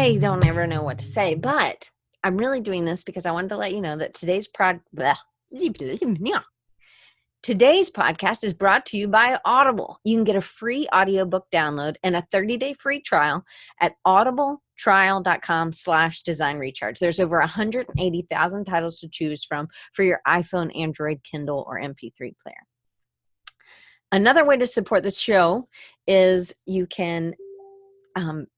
I don't ever know what to say, but I'm really doing this because I wanted to let you know that today's podcast is brought to you by Audible. You can get a free audiobook download and a 30-day free trial at audibletrial.com/designrecharge. There's over 180,000 titles to choose from for your iPhone, Android, Kindle, or MP3 player. Another way to support the show is you can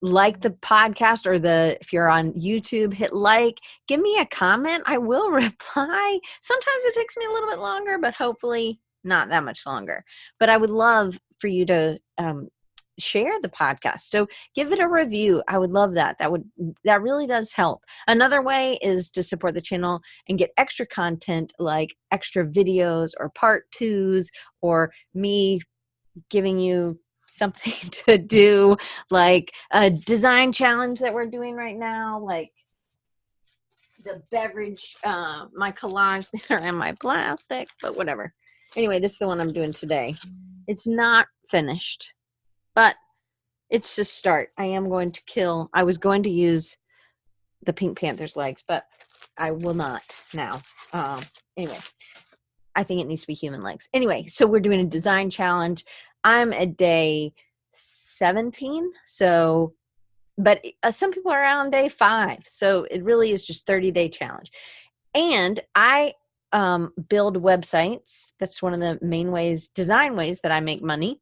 like the podcast, or if you're on YouTube, hit like, give me a comment. I will reply. Sometimes it takes me a little bit longer, but hopefully not that much longer. But I would love for you to share the podcast. So give it a review. I would love that. That really does help. Another way is to support the channel and get extra content like extra videos or part twos, or me giving you something to do, like a design challenge that we're doing right now, like the beverage, my collage. These are in my plastic, but whatever. Anyway, this is the one I'm doing today. It's not finished, but it's a start. I was going to use the Pink Panther's legs, but I will not now. Anyway, I think it needs to be human legs. Anyway, so we're doing a design challenge. I'm at day 17, but some people are on day 5. So it really is just 30-day challenge. And I build websites. That's one of the main design ways that I make money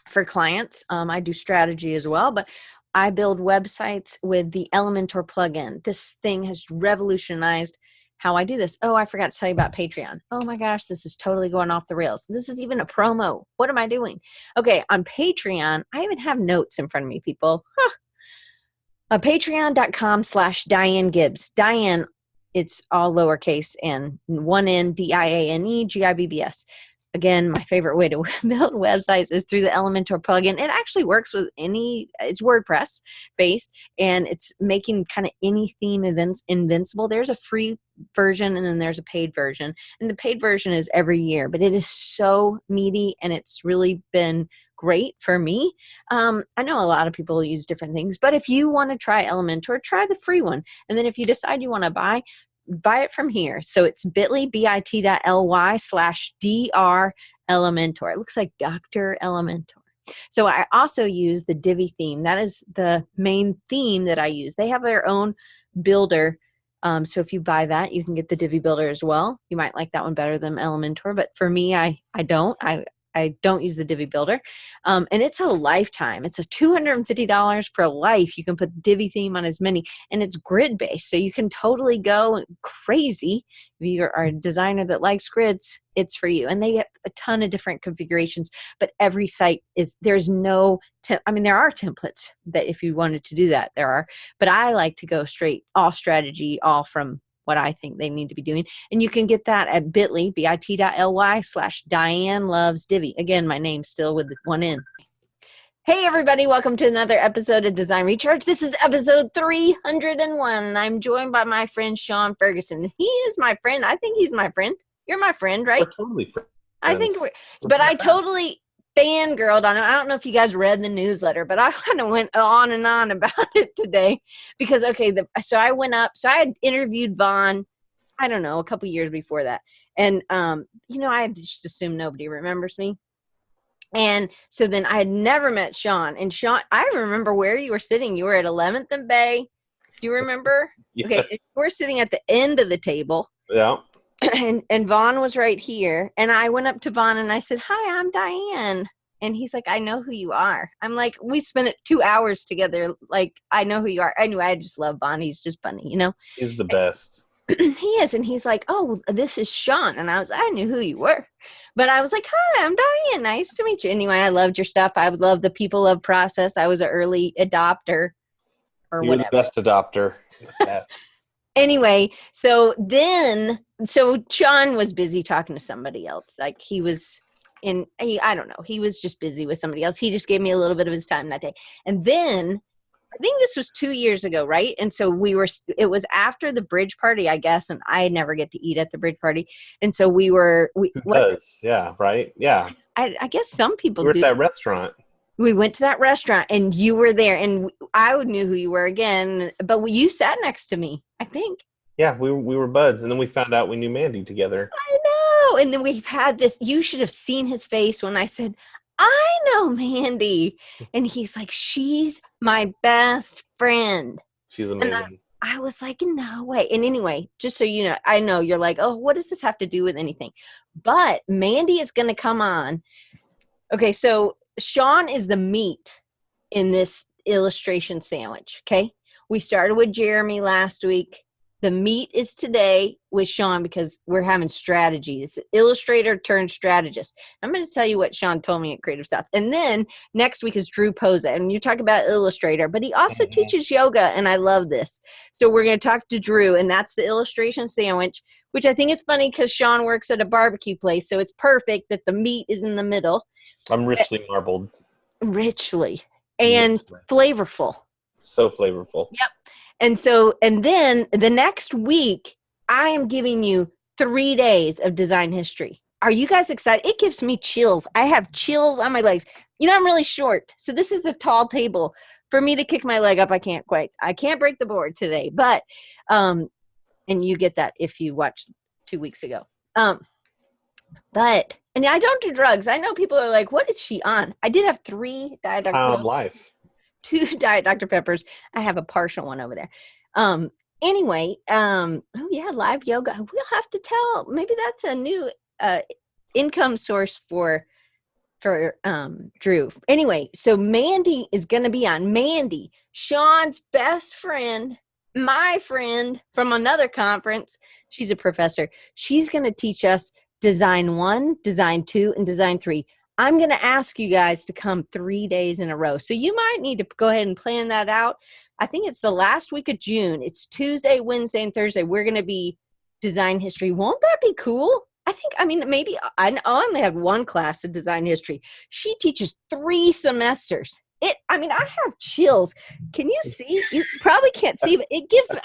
for clients. I do strategy as well, but I build websites with the Elementor plugin. This thing has revolutionized how I do this. Oh, I forgot to tell you about Patreon. Oh my gosh, this is totally going off the rails. This is even a promo. What am I doing? Okay, on Patreon, I even have notes in front of me, people. Patreon.com/Diane Gibbs. Diane, it's all lowercase and one N, Diane Gibbs. Again, my favorite way to build websites is through the Elementor plugin. It actually works with it's WordPress based, and it's making kind of any theme invincible. There's a free version and then there's a paid version. And the paid version is every year, but it is so meaty and it's really been great for me. I know a lot of people use different things, but if you want to try Elementor, try the free one. And then if you decide you want to buy it from here. So it's bit.ly/Dr Elementor. It looks like Dr. Elementor. So I also use the Divi theme. That is the main theme that I use. They have their own builder. So if you buy that, you can get the Divi builder as well. You might like that one better than Elementor, but for me, I don't. I don't use the Divi builder. And it's a lifetime. It's a $250 for life. You can put the Divi theme on as many, and it's grid based. So you can totally go crazy. If you are a designer that likes grids, it's for you. And they get a ton of different configurations, but every site there are templates that if you wanted to do that, there are, but I like to go straight, all strategy, all from what I think they need to be doing. And you can get that at bit.ly/Diane Loves Divi. Again, my name's still with the one N. Hey everybody, welcome to another episode of Design Recharge. This is episode 301. I'm joined by my friend Sean Ferguson. He is my friend. I think he's my friend. You're my friend, right? We're totally friends. I think I totally fangirled on it. I don't know if you guys read the newsletter, but I kind of went on and on about it today because, so I went up, so I had interviewed Vaughn, I don't know, a couple years before that. And, I just assumed nobody remembers me. And so then I had never met Sean. And Sean, I remember where you were sitting. You were at 11th and Bay. Do you remember? Yes. Okay, we're sitting at the end of the table. Yeah. And Vaughn was right here. And I went up to Vaughn and I said, "Hi, I'm Diane." And he's like, "I know who you are." I'm like, we spent 2 hours together. Like, I know who you are. Anyway, I just love Vaughn. He's just funny, He's the best. He is. And he's like, "Oh, this is Sean." And I knew who you were. But I was like, "Hi, I'm Diane. Nice to meet you." Anyway, I loved your stuff. I would love the People Love process. I was an early adopter or You're whatever. the best adopter. Yes. Anyway, so Sean was busy talking to somebody else. Like he was I don't know. He was just busy with somebody else. He just gave me a little bit of his time that day. And then I think this was 2 years ago, right? And so it was after the bridge party, I guess. And I never get to eat at the bridge party. And so Who does? Yeah. Right. Yeah. I guess some people We were do. at that restaurant. We went to that restaurant and you were there, and I knew who you were again, but you sat next to me, I think. Yeah, we were buds, and then we found out we knew Mandy together. I know. And then we've had this, you should have seen his face when I said, I know Mandy. And he's like, she's my best friend. She's And amazing. I was like, no way. And anyway, just so you know, I know you're like, oh, what does this have to do with anything? But Mandy is going to come on. Okay, so Sean is the meat in this illustration sandwich, okay? We started with Jeremy last week. The meat is today with Sean because we're having strategy. It's illustrator turned strategist. I'm going to tell you what Sean told me at Creative South. And then next week is Drew Posa. And you talk about illustrator, but he also teaches yoga. And I love this. So we're going to talk to Drew, and that's the illustration sandwich, which I think is funny because Sean works at a barbecue place. So it's perfect that the meat is in the middle. I'm richly marbled. Richly and flavorful. So flavorful. Yep. And then the next week, I am giving you 3 days of design history. Are you guys excited? It gives me chills. I have chills on my legs. You know, I'm really short. So this is a tall table. For me to kick my leg up, I can't break the board today. But, and you get that if you watched 2 weeks ago. And I don't do drugs. I know people are like, what is she on? I did have 3 Diet Dr. Life. 2 Diet Dr. Peppers. I have a partial one over there. Anyway, oh yeah, live yoga. We'll have to tell. Maybe that's a new income source for Drew. Anyway, so Mandy is going to be on. Mandy, Sean's best friend, my friend from another conference. She's a professor. She's going to teach us design 1, design 2, and design 3. I'm going to ask you guys to come 3 days in a row. So you might need to go ahead and plan that out. I think it's the last week of June. It's Tuesday, Wednesday, and Thursday. We're going to be design history. Won't that be cool? Maybe I only had 1 class of design history. She teaches 3 semesters. I have chills. Can you see? You probably can't see, but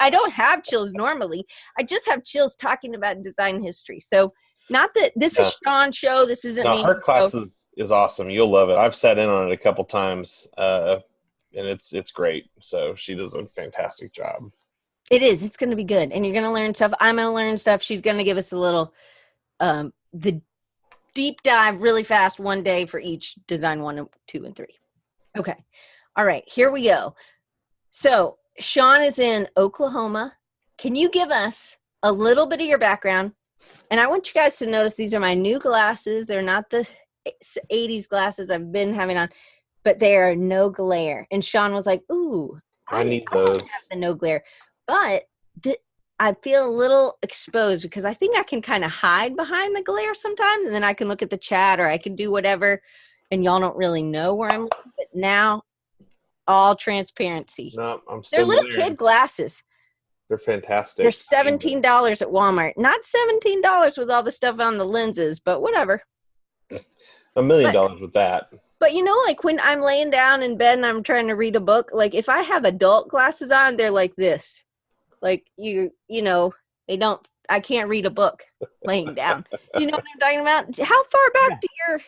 I don't have chills normally. I just have chills talking about design history. So not that this is Sean's show. This isn't me. Her class is awesome. You'll love it. I've sat in on it a couple times, and it's great. So she does a fantastic job. It is. It's going to be good. And you're going to learn stuff. I'm going to learn stuff. She's going to give us a little, the deep dive really fast, 1 day for each design 1, 2, and 3. Okay. All right. Here we go. So Sean is in Oklahoma. Can you give us a little bit of your background? And I want you guys to notice these are my new glasses. They're not the 80s glasses I've been having on, but they are no glare. And Sean was like, ooh, I need those. Have the no glare. But I feel a little exposed because I think I can kind of hide behind the glare sometimes, and then I can look at the chat or I can do whatever, and y'all don't really know where I'm looking. But now, all transparency. No, I'm still They're little kid glasses. They're fantastic. They're $17 at Walmart. Not $17 with all the stuff on the lenses, but whatever. $1 million with that. But you know, like when I'm laying down in bed and I'm trying to read a book, like if I have adult glasses on, they're like this. Like you know, I can't read a book laying down. You know what I'm talking about? How far back do your...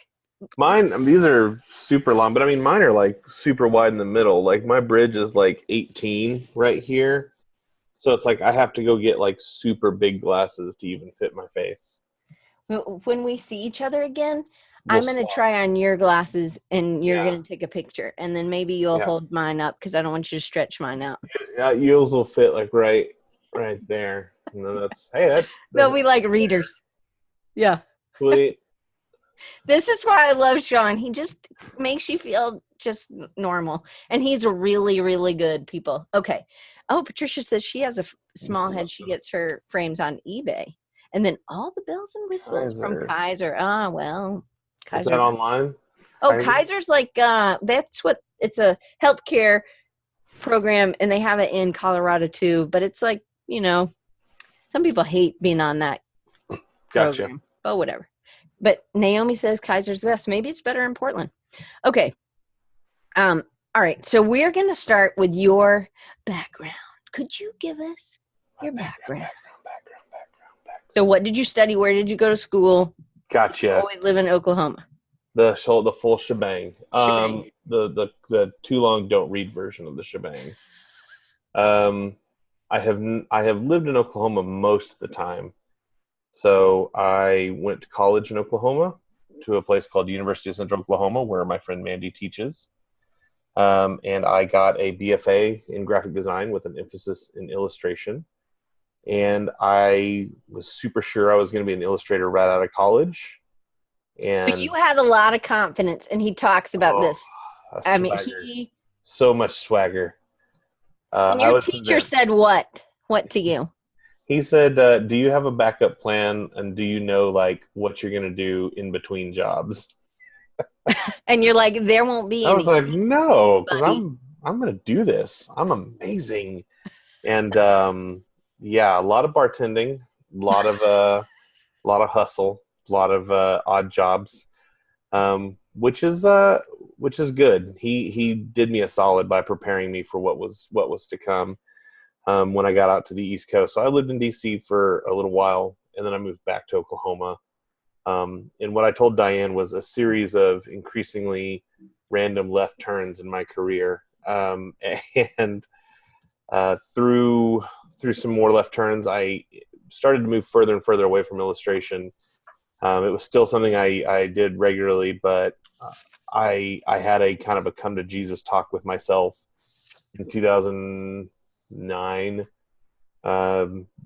Mine, these are super long, but mine are like super wide in the middle. Like my bridge is like 18 right here. So it's like I have to go get like super big glasses to even fit my face. When we see each other again, I'm going to try on your glasses and you're going to take a picture. And then maybe you'll hold mine up because I don't want you to stretch mine out. Yeah, yours will fit like right there. And then they'll be like readers. Yeah. Sweet. This is why I love Sean. He just makes you feel just normal. And he's really, really good, people. Okay. Oh, Patricia says she has a small head. She gets her frames on eBay. And then all the bells and whistles from Kaiser. Ah, well. Kaiser. Is that online? Oh, Kaiser's like, it's a healthcare program, and they have it in Colorado too. But it's like, you know, some people hate being on that program. But whatever. But Naomi says Kaiser's the best. Maybe it's better in Portland. Okay. All right. So we're going to start with your background. Could you give us your background? So what did you study? Where did you go to school? Gotcha. Always live in Oklahoma. The full shebang. the too long don't read version of the shebang. Um, I have lived in Oklahoma most of the time. So I went to college in Oklahoma to a place called University of Central Oklahoma, where my friend Mandy teaches. And I got a BFA in graphic design with an emphasis in illustration. And I was super sure I was going to be an illustrator right out of college. So And you had a lot of confidence, and he talks about oh, this. a I mean, swagger, so much swagger. and I your was teacher convinced. said what? What to you? He said, "Do you have a backup plan, and do you know like what you're going to do in between jobs?" And you're like, there won't be I was any, like, "No, because buddy. I'm going to do this. I'm amazing." And yeah, a lot of bartending, a lot of hustle, a lot of odd jobs, which is good. He did me a solid by preparing me for what was to come when I got out to the East Coast. So I lived in DC for a little while, and then I moved back to Oklahoma. And what I told Diane was a series of increasingly random left turns in my career, and through some more left turns, I started to move further and further away from illustration. It was still something I did regularly, but I had a kind of a come to Jesus talk with myself in 2009,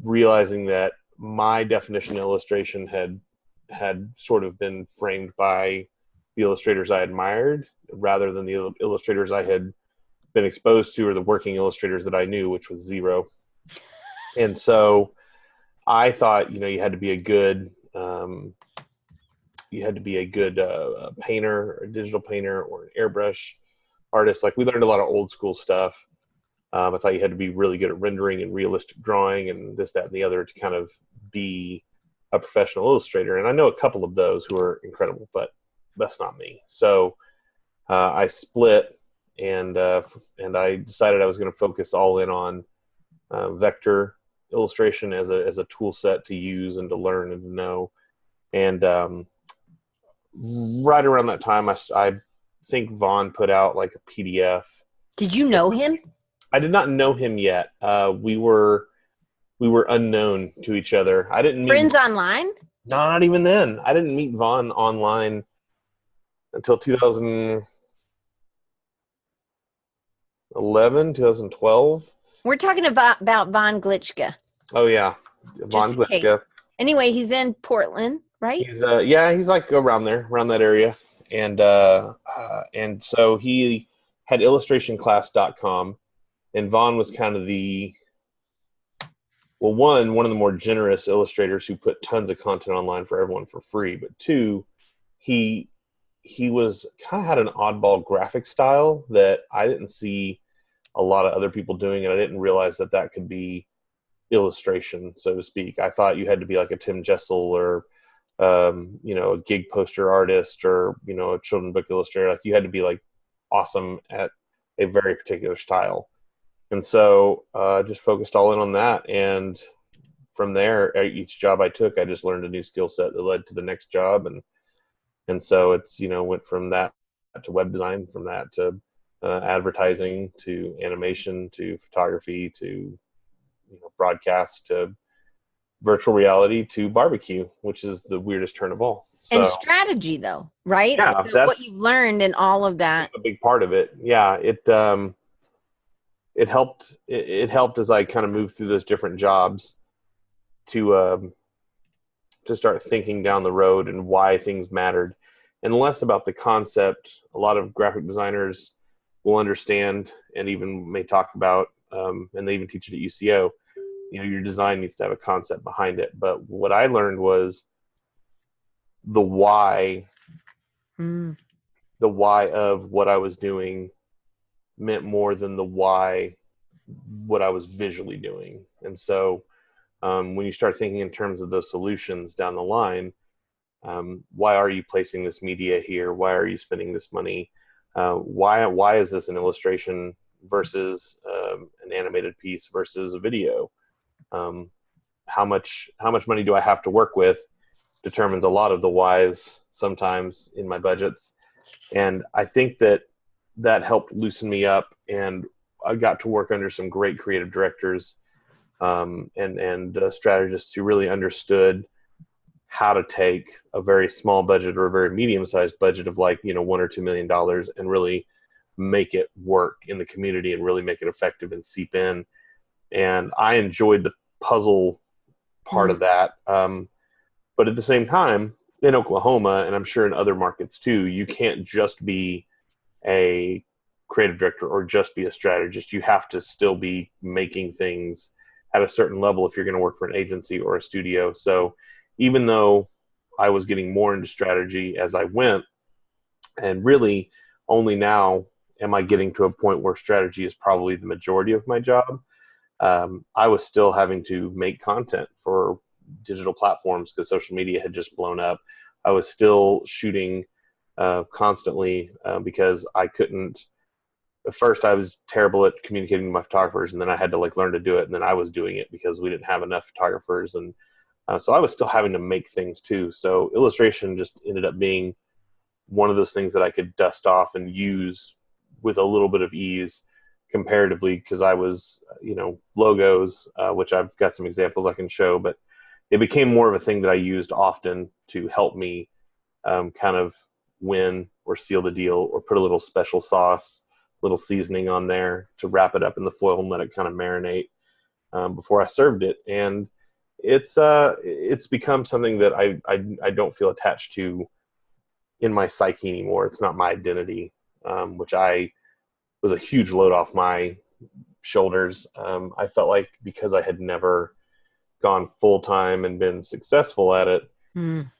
realizing that my definition of illustration had sort of been framed by the illustrators I admired rather than the illustrators I had been exposed to or the working illustrators that I knew, which was zero. And so I thought, you had to be a good painter, or a digital painter, or an airbrush artist. Like we learned a lot of old school stuff. I thought you had to be really good at rendering and realistic drawing and this, that, and the other to kind of be a professional illustrator. And I know a couple of those who are incredible, but that's not me. So I split, and I decided I was going to focus all in on vector illustration as a tool set to use and to learn and to know. And right around that time, I think Vaughn put out like a PDF. Did you know him? I did not know him yet. We were unknown to each other. I didn't meet Friends online? No, not even then. I didn't meet Vaughn online until 2011, 2012. We're talking about Von Glitchka. Oh yeah, Just Vaughn in case. Glitzka. Anyway, he's in Portland, right? He's like around there, around that area, and so he had illustrationclass.com, and Vaughn was kind of one of the more generous illustrators who put tons of content online for everyone for free. But two, he was kind of had an oddball graphic style that I didn't see a lot of other people doing, and I didn't realize that could be illustration, so to speak. I thought you had to be like a Tim Jessel or a gig poster artist or a children's book illustrator. Like you had to be like awesome at a very particular style. And so just focused all in on that. And from there, each job I took, I just learned a new skill set that led to the next job. And so it's, went from that to web design, from that to advertising, to animation, to photography, to broadcast, to virtual reality, to barbecue, which is the weirdest turn of all. So, and strategy, though, right? Yeah, So that's what you've learned in all of that. a big part of it. Yeah, it helped. It helped as I kind of moved through those different jobs to start thinking down the road and why things mattered, and less about the concept. A lot of graphic designers will understand and even may talk about, and they even teach it at UCO. Your design needs to have a concept behind it. But what I learned was the why. The why of what I was doing meant more than the why what I was visually doing. And so when you start thinking in terms of those solutions down the line, why are you placing this media here? Why are you spending this money? Why is this an illustration versus an animated piece versus a video? How much money do I have to work with determines a lot of the whys sometimes in my budgets. And I think that that helped loosen me up, and I got to work under some great creative directors and strategists who really understood how to take a very small budget or a very medium-sized budget of like, $1 or $2 million and really make it work in the community and really make it effective and seep in. And I enjoyed the puzzle part of that. But at the same time, in Oklahoma, and I'm sure in other markets too, you can't just be a creative director or just be a strategist. You have to still be making things at a certain level if you're going to work for an agency or a studio. So even though I was getting more into strategy as I went, and really only now am I getting to a point where strategy is probably the majority of my job, I was still having to make content for digital platforms because social media had just blown up. I was still shooting constantly because I couldn't. At first, I was terrible at communicating with my photographers, and then I had to like learn to do it. And then I was doing it because we didn't have enough photographers, and so I was still having to make things too. So illustration just ended up being one of those things that I could dust off and use with a little bit of ease comparatively, because I was, logos, which I've got some examples I can show, but it became more of a thing that I used often to help me kind of win or seal the deal or put a little special sauce, little seasoning on there to wrap it up in the foil and let it kind of marinate before I served it. And it's become something that I don't feel attached to in my psyche anymore. It's not my identity, which was a huge load off my shoulders. I felt like because I had never gone full time and been successful at it, and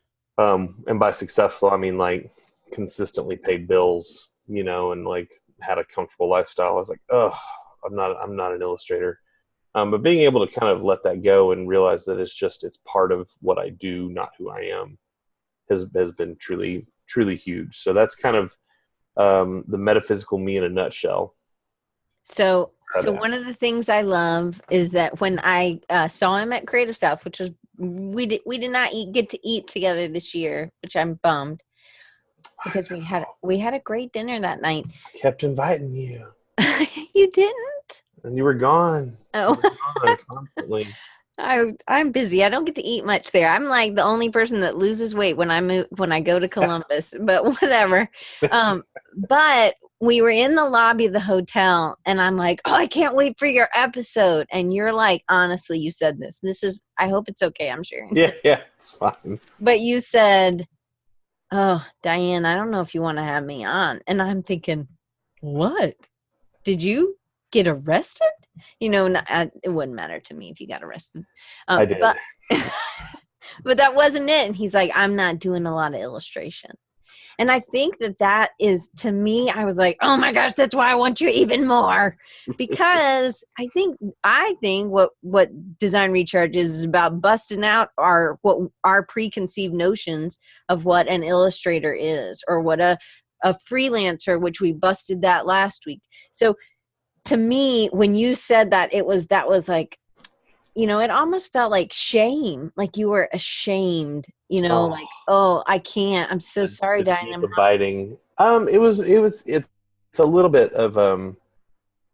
by successful I mean like consistently paid bills, and like had a comfortable lifestyle. I was like, oh, I'm not an illustrator. But being able to kind of let that go and realize that it's part of what I do, not who I am, has been truly, truly huge. So that's kind of the metaphysical me in a nutshell. So one of the things I love is that when I saw him at Creative South, which was we did not get to eat together this year, which I'm bummed because we had a great dinner that night. I kept inviting you. You didn't? And you were gone. Oh, you were gone constantly. I'm busy. I don't get to eat much there. I'm like the only person that loses weight when I go to Columbus, but whatever. But we were in the lobby of the hotel and I'm like, oh, I can't wait for your episode. And you're like, honestly, you said this. I hope it's okay. I'm sharing. Yeah, it's fine. But you said, oh, Diane, I don't know if you want to have me on. And I'm thinking, what? Did you get arrested? It wouldn't matter to me if you got arrested. I did. But that wasn't it. And he's like, I'm not doing a lot of illustration. And I think that is, to me, I was like, oh my gosh, that's why I want you even more. Because I think what Design Recharge is about busting out our preconceived notions of what an illustrator is, or what a freelancer, which we busted that last week. So to me, when you said that was like, it almost felt like shame, like you were ashamed, like, oh, I can't, I'm so sorry, Diane. I'm biting. It's a little bit of,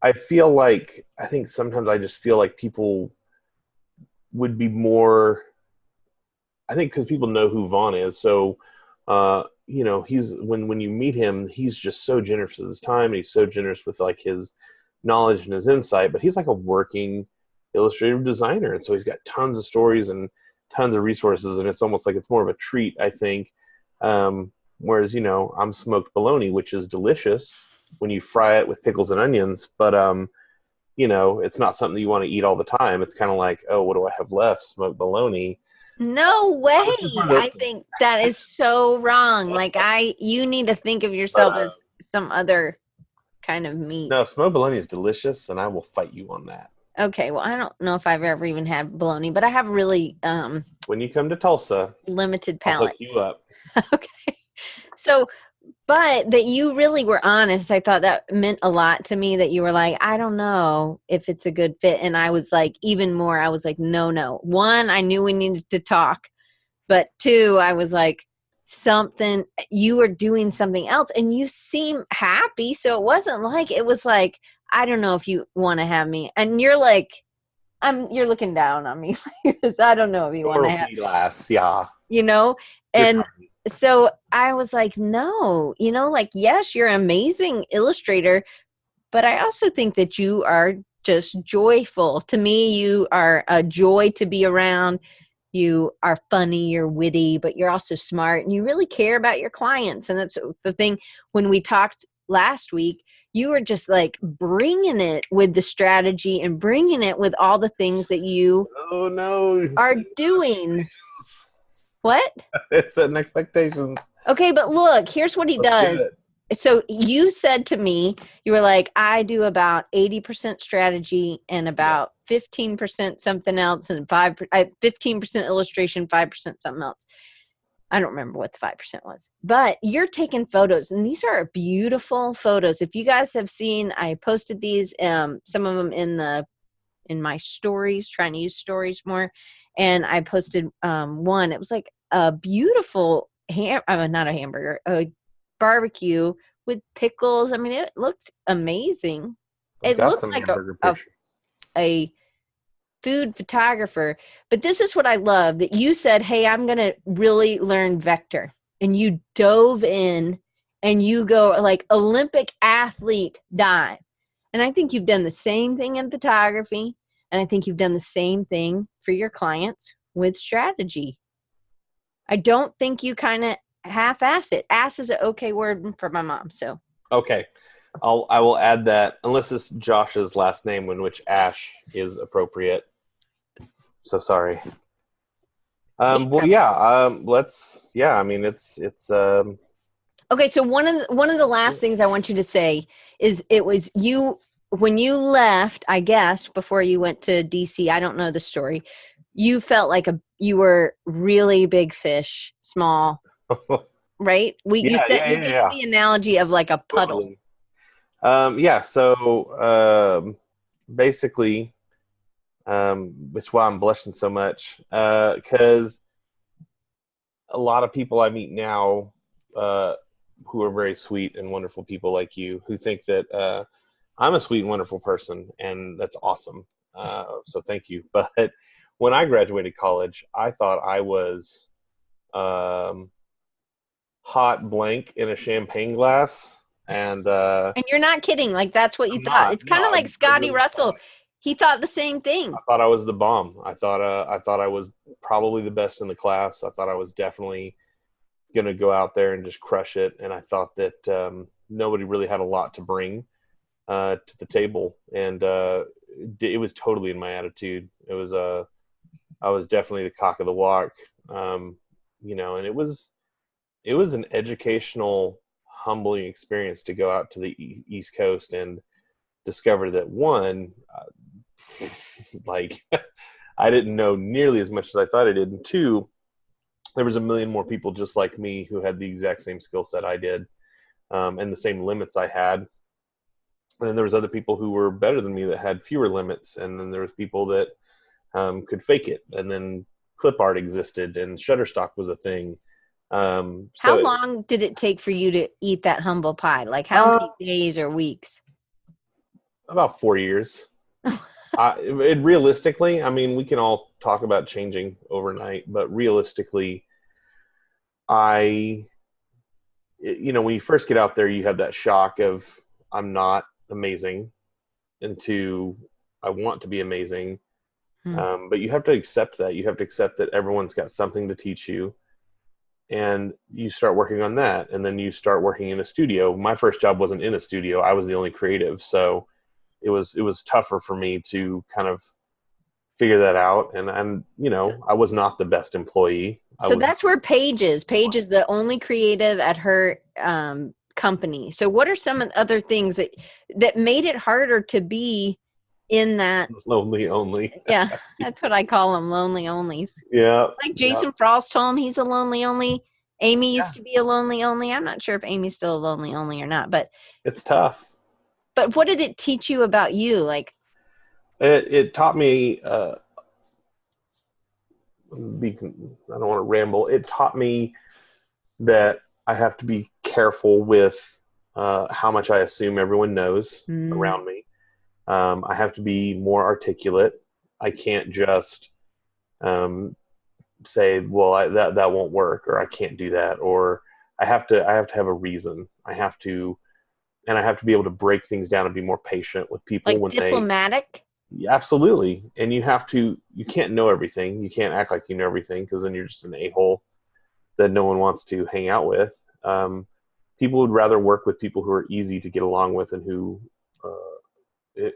I think sometimes I just feel like people would be more, I think because people know who Vaughn is. So, he's, when you meet him, he's just so generous with his time, and he's so generous with like his knowledge and his insight, but he's like a working illustrative designer, and so he's got tons of stories and tons of resources, and it's almost like it's more of a treat, I think, whereas I'm smoked bologna, which is delicious when you fry it with pickles and onions, but it's not something that you want to eat all the time. It's kind of like, oh, what do I have left? Smoked bologna. No way. I think that is so wrong. Like you need to think of yourself as some other kind of meat. No, smoked bologna is delicious, and I will fight you on that. Okay, well, I don't know if I've ever even had bologna, but I have really when you come to Tulsa, limited palate. I'll hook you up. Okay. So, but that you really were honest. I thought that meant a lot to me, that you were like, I don't know if it's a good fit. And I was like, even more, I was like, no. One, I knew we needed to talk. But two, I was like, something, you were doing something else and you seem happy. So it wasn't like, it was like, I don't know if you want to have me. And you're like, you're looking down on me. Because I don't know if you want to have, yeah. you know, You're and tiny. so I was like, no, like, yes, you're an amazing illustrator, but I also think that you are just joyful. To me, you are a joy to be around. You are funny, you're witty, but you're also smart and you really care about your clients. And that's the thing. When we talked last week, you were just like bringing it with the strategy and bringing it with all the things that you Oh no! are doing. What? It's setting expectations. Okay, but look, here's what he Let's do does. it. So you said to me, you were like, I do about 80% strategy and about 15% something else and 15% illustration, 5% something else. I don't remember what the 5% was, but you're taking photos and these are beautiful photos. If you guys have seen, I posted these, some of them in my stories, trying to use stories more. And I posted one, it was like a beautiful not a hamburger, a barbecue with pickles. I mean, it looked amazing. I've It got looked some like hamburger a pictures. a food photographer. But this is what I love, that you said, hey, I'm going to really learn vector. And you dove in and you go like Olympic athlete dive. And I think you've done the same thing in photography. And I think you've done the same thing for your clients with strategy. I don't think you kind of half-ass it. Ass is an okay word for my mom. So Okay, I will add that unless it's Josh's last name, in which Ash is appropriate. So sorry. Well, yeah. Let's. Yeah. I mean, it's. okay. So one of the last things I want you to say is, it was you when you left, I guess, before you went to DC. I don't know the story. You felt like you were really big fish, small, right? You Yeah. said, Yeah. you Yeah. gave Yeah. the analogy of like a puddle. Totally. Yeah. So basically, it's why I'm blushing so much, because a lot of people I meet now, who are very sweet and wonderful people like you, who think that I'm a sweet and wonderful person, and that's awesome. So thank you. But when I graduated college, I thought I was um, hot blank in a champagne glass, and And you're not kidding. Like, that's what you I'm thought. not. It's No, kind of like I Scotty really Russell. thought. He thought the same thing. I thought I was the bomb. I thought I was probably the best in the class. I thought I was definitely going to go out there and just crush it. And I thought that nobody really had a lot to bring to the table, and it was totally in my attitude. It was I was definitely the cock of the walk, and it was an educational, humbling experience to go out to the East Coast and discover that one, like I didn't know nearly as much as I thought I did, and two, there was a million more people just like me who had the exact same skill set I did, and the same limits I had. And then there was other people who were better than me that had fewer limits, and then there was people that could fake it. And then clip art existed, and Shutterstock was a thing. How So long did it take for you to eat that humble pie? Like, how uh, many days or weeks? about 4 years. Realistically, I mean, we can all talk about changing overnight, but realistically, I, when you first get out there, you have that shock of I'm not amazing, into I want to be amazing. Hmm. But you have to accept that. You have to accept that everyone's got something to teach you, and you start working on that. And then you start working in a studio. My first job wasn't in a studio. I was the only creative, so it was tougher for me to kind of figure that out. And So, I was not the best employee. I so was. that's where Paige is the only creative at her company. So what are some of the other things that made it harder to be in that? Lonely only. Yeah, that's what I call them, lonely onlys. Yeah. Like Yeah. Jason Frost told him he's a lonely only. Amy Yeah. used to be a lonely only. I'm not sure if Amy's still a lonely only or not, It's tough. but what did it teach you about you? Like, It taught me. I don't want to ramble. It taught me that I have to be careful with how much I assume everyone knows around me. I have to be more articulate. I can't just say, well, that won't work, or I can't do that, or I have to have a reason. I have to be able to break things down and be more patient with people Like when diplomatic? absolutely. And you can't know everything. You can't act like you know everything, because then you're just an a-hole that no one wants to hang out with. People would rather work with people who are easy to get along with and who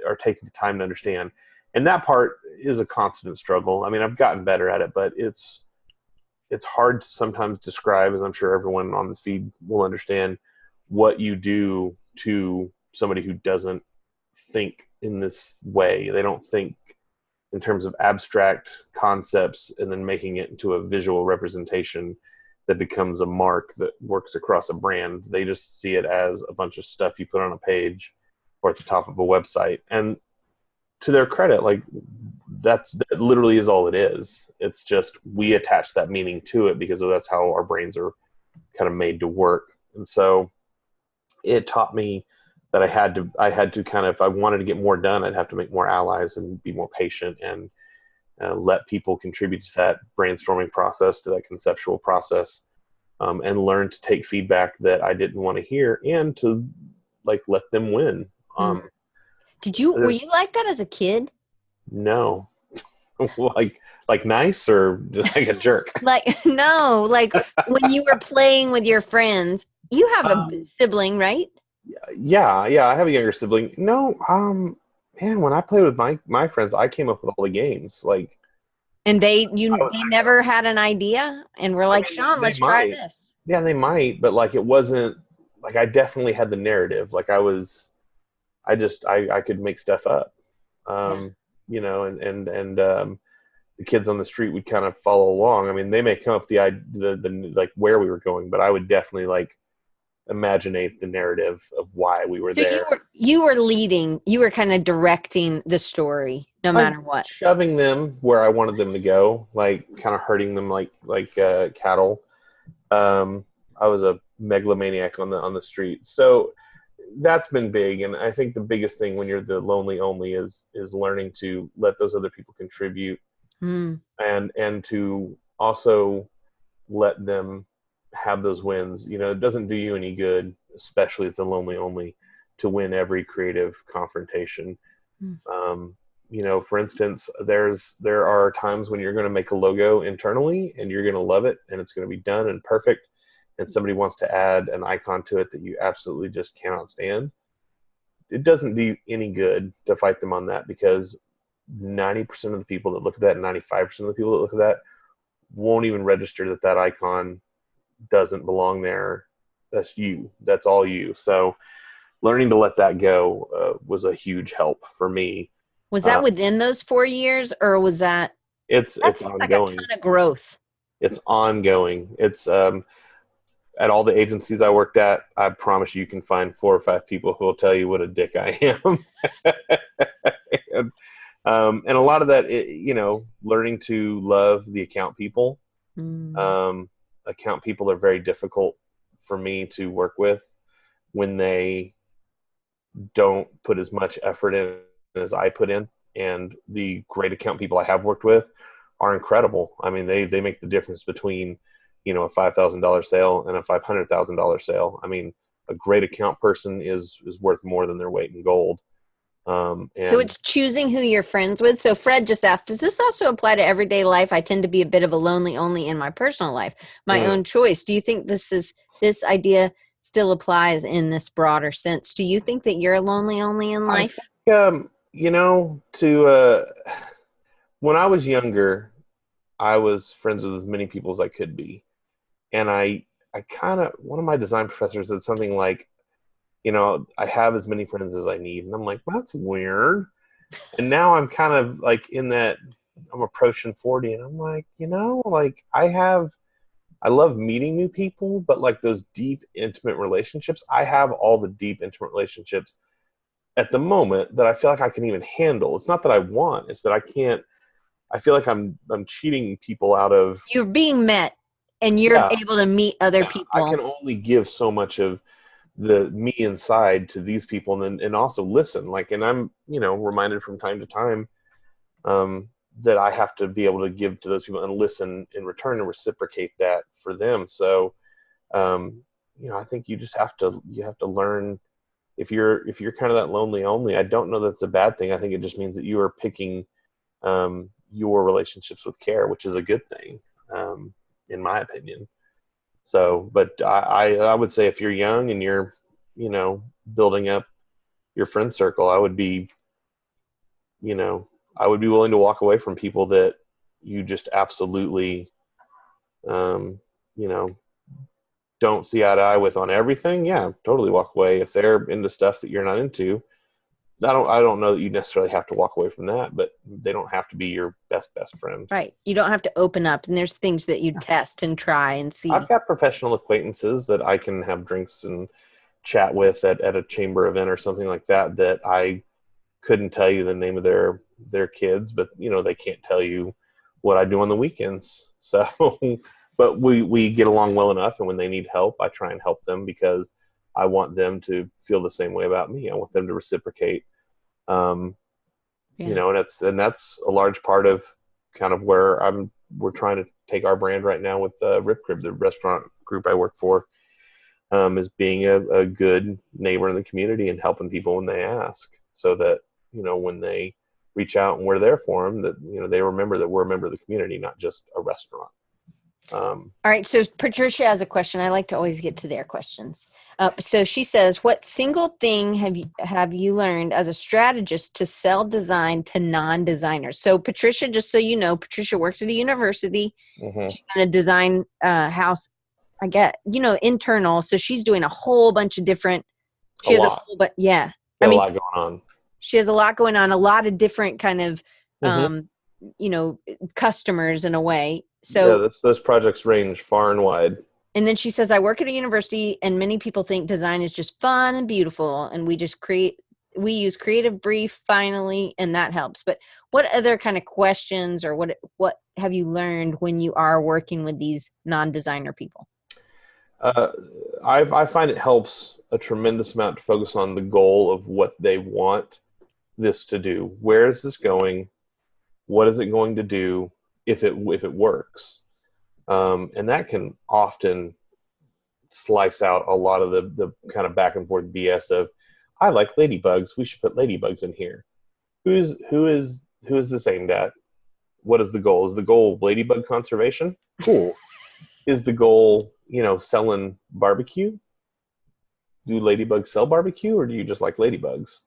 are taking the time to understand. And that part is a constant struggle. I mean, I've gotten better at it, but it's hard to sometimes describe, as I'm sure everyone on the feed will understand, what you do to somebody who doesn't think in this way. They don't think in terms of abstract concepts and then making it into a visual representation that becomes a mark that works across a brand. They just see it as a bunch of stuff you put on a page or at the top of a website. And to their credit, like that literally is all it is. It's just we attach that meaning to it because that's how our brains are kind of made to work. And so it taught me that I had to kind of, if I wanted to get more done, I'd have to make more allies and be more patient and let people contribute to that brainstorming process, to that conceptual process, and learn to take feedback that I didn't want to hear and to like let them win. Were you like that as a kid? No. like nice or just like a jerk? Like, no, like when you were playing with your friends, you have a sibling, right? Yeah, I have a younger sibling. No, man, when I played with my friends, I came up with all the games. Like, and they never had an idea and were like, Sean, let's try this. Yeah, they might, but like it wasn't like I definitely had the narrative. Like I could make stuff up. You know, and the kids on the street would kind of follow along. I mean, they may come up the like where we were going, but I would definitely like imaginate the narrative of why we were there. You were leading, you were kind of directing the story no matter what. Shoving them where I wanted them to go, like kind of herding them like cattle. I was a megalomaniac on the street. So that's been big, and I think the biggest thing when you're the lonely only is learning to let those other people contribute, and to also let them have those wins. You know, it doesn't do you any good, especially as the lonely only, to win every creative confrontation. You know, for instance, there are times when you're going to make a logo internally and you're going to love it and it's going to be done and perfect, and somebody wants to add an icon to it that you absolutely just cannot stand. It doesn't do you any good to fight them on that, because 90% of the people that look at that, 95% of the people that look at that won't even register that icon doesn't belong there. That's you. That's all you. So learning to let that go was a huge help for me. Was that within those 4 years, or was that? It's ongoing. Like a ton of growth. It's ongoing. It's at all the agencies I worked at, I promise you can find 4 or 5 people who will tell you what a dick I am. And a lot of that, you know, learning to love the account people. Account people are very difficult for me to work with when they don't put as much effort in as I put in. And the great account people I have worked with are incredible. I mean, they make the difference between, you know, a $5,000 sale and a $500,000 sale. I mean, a great account person is worth more than their weight in gold. So it's choosing who you're friends with. So Fred just asked, does this also apply to everyday life? I tend to be a bit of a lonely only in my personal life, my own choice. Do you think this idea still applies in this broader sense? Do you think that you're a lonely only in life? I think, you know, when I was younger, I was friends with as many people as I could be. And I kind of, one of my design professors said something like, you know, I have as many friends as I need. And I'm like, well, that's weird. And now I'm kind of like in that, I'm approaching 40 and I'm like, you know, like I love meeting new people, but like those deep, intimate relationships, I have all the deep, intimate relationships at the moment that I feel like I can even handle. It's not that I want, it's that I can't. I feel like I'm cheating people out of. You're being met and you're Yeah, able to meet other yeah. I people. can only give so much of the me inside to these people, and also listen. Like, and I'm, reminded from time to time, that I have to be able to give to those people and listen in return and reciprocate that for them. So, um, I think you have to learn. If you're kind of that lonely only, I don't know that's a bad thing. I think it just means that you are picking your relationships with care, which is a good thing, in my opinion. So, but I would say if you're young and you're, building up your friend circle, you know, I would be willing to walk away from people that you just absolutely, um, you know, don't see eye to eye with on everything. Yeah, totally walk away. If they're into stuff that you're not into, I don't know that you necessarily have to walk away from that, but they don't have to be your best friend. Right. You don't have to open up, and there's things that you test and try and I've see. got professional acquaintances that I can have drinks and chat with at a chamber event or something like that, that I couldn't tell you the name of their kids, but they can't tell you what I do on the weekends. So, but we get along well enough, and when they need help, I try and help them because I want them to feel the same way about me. I want them to reciprocate. Um, Yeah. and that's a large part of kind of where we're trying to take our brand right now with Rip Crib, the restaurant group I work for, is being a good neighbor in the community and helping people when they ask, so that when they reach out and we're there for them, that they remember that we're a member of the community, not just a restaurant. All right. So Patricia has a question. I like to always get to their questions. So she says, "What single thing have you learned as a strategist to sell design to non-designers?" So Patricia, just so you know, Patricia works at a university. Mhm. She's in a design house. I get, internal. So she's doing a whole bunch of different. A She has a lot. whole, but yeah. I Got a mean, lot going on. she has a lot going on, a lot of different kind of, Hmm. um, customers in a way. Yeah, So, those projects range far and wide. and then she says, "I work at a university and many people think design is just fun and beautiful. And we use creative brief finally, and that helps." But what other kind of questions, or what have you learned when you are working with these non-designer people? Uh, I find it helps a tremendous amount to focus on the goal of what they want this to do. Where is this going? What is it going to do if it works? And that can often slice out a lot of the kind of back and forth BS of, I like ladybugs, we should put ladybugs in here. Who is this aimed at? What is the goal? Is the goal ladybug conservation? Cool. Is the goal, selling barbecue? Do ladybugs sell barbecue, or do you just like ladybugs?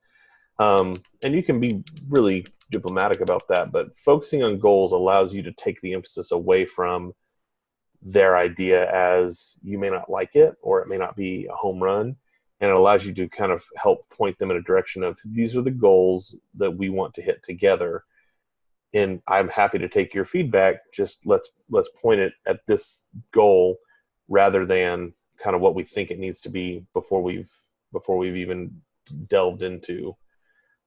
And you can be really diplomatic about that, but focusing on goals allows you to take the emphasis away from their idea, as you may not like it or it may not be a home run, and it allows you to kind of help point them in a direction of, these are the goals that we want to hit together, and I'm happy to take your feedback. Just let's point it at this goal rather than kind of what we think it needs to be before we've even delved into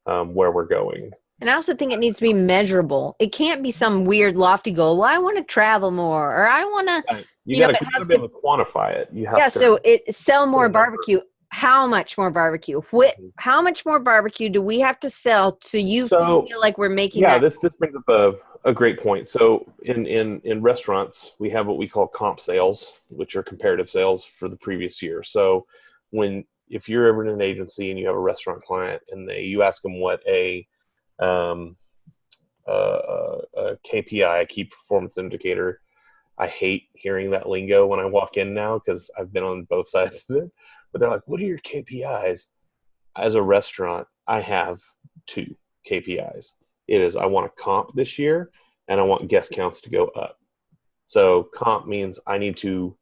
where we're going. And I also think it needs to be measurable. It can't be some weird lofty goal. Well, I want to travel more, or I want to, Right. You got to it has be to, able to quantify it. You yeah. have to So it sell put more a number. barbecue. How much more barbecue? How much more barbecue do we have to sell to you So feel like we're making yeah, that? this brings up a great point. So in restaurants, we have what we call comp sales, which are comparative sales for the previous year. So if you're ever in an agency and you have a restaurant client, and you ask them what um, a KPI, a key performance indicator. I hate hearing that lingo when I walk in now, because I've been on both sides of it. But they're like, "What are your KPIs?" As a restaurant, I have two KPIs. It is, I want a comp this year, and I want guest counts to go up. So comp means I need to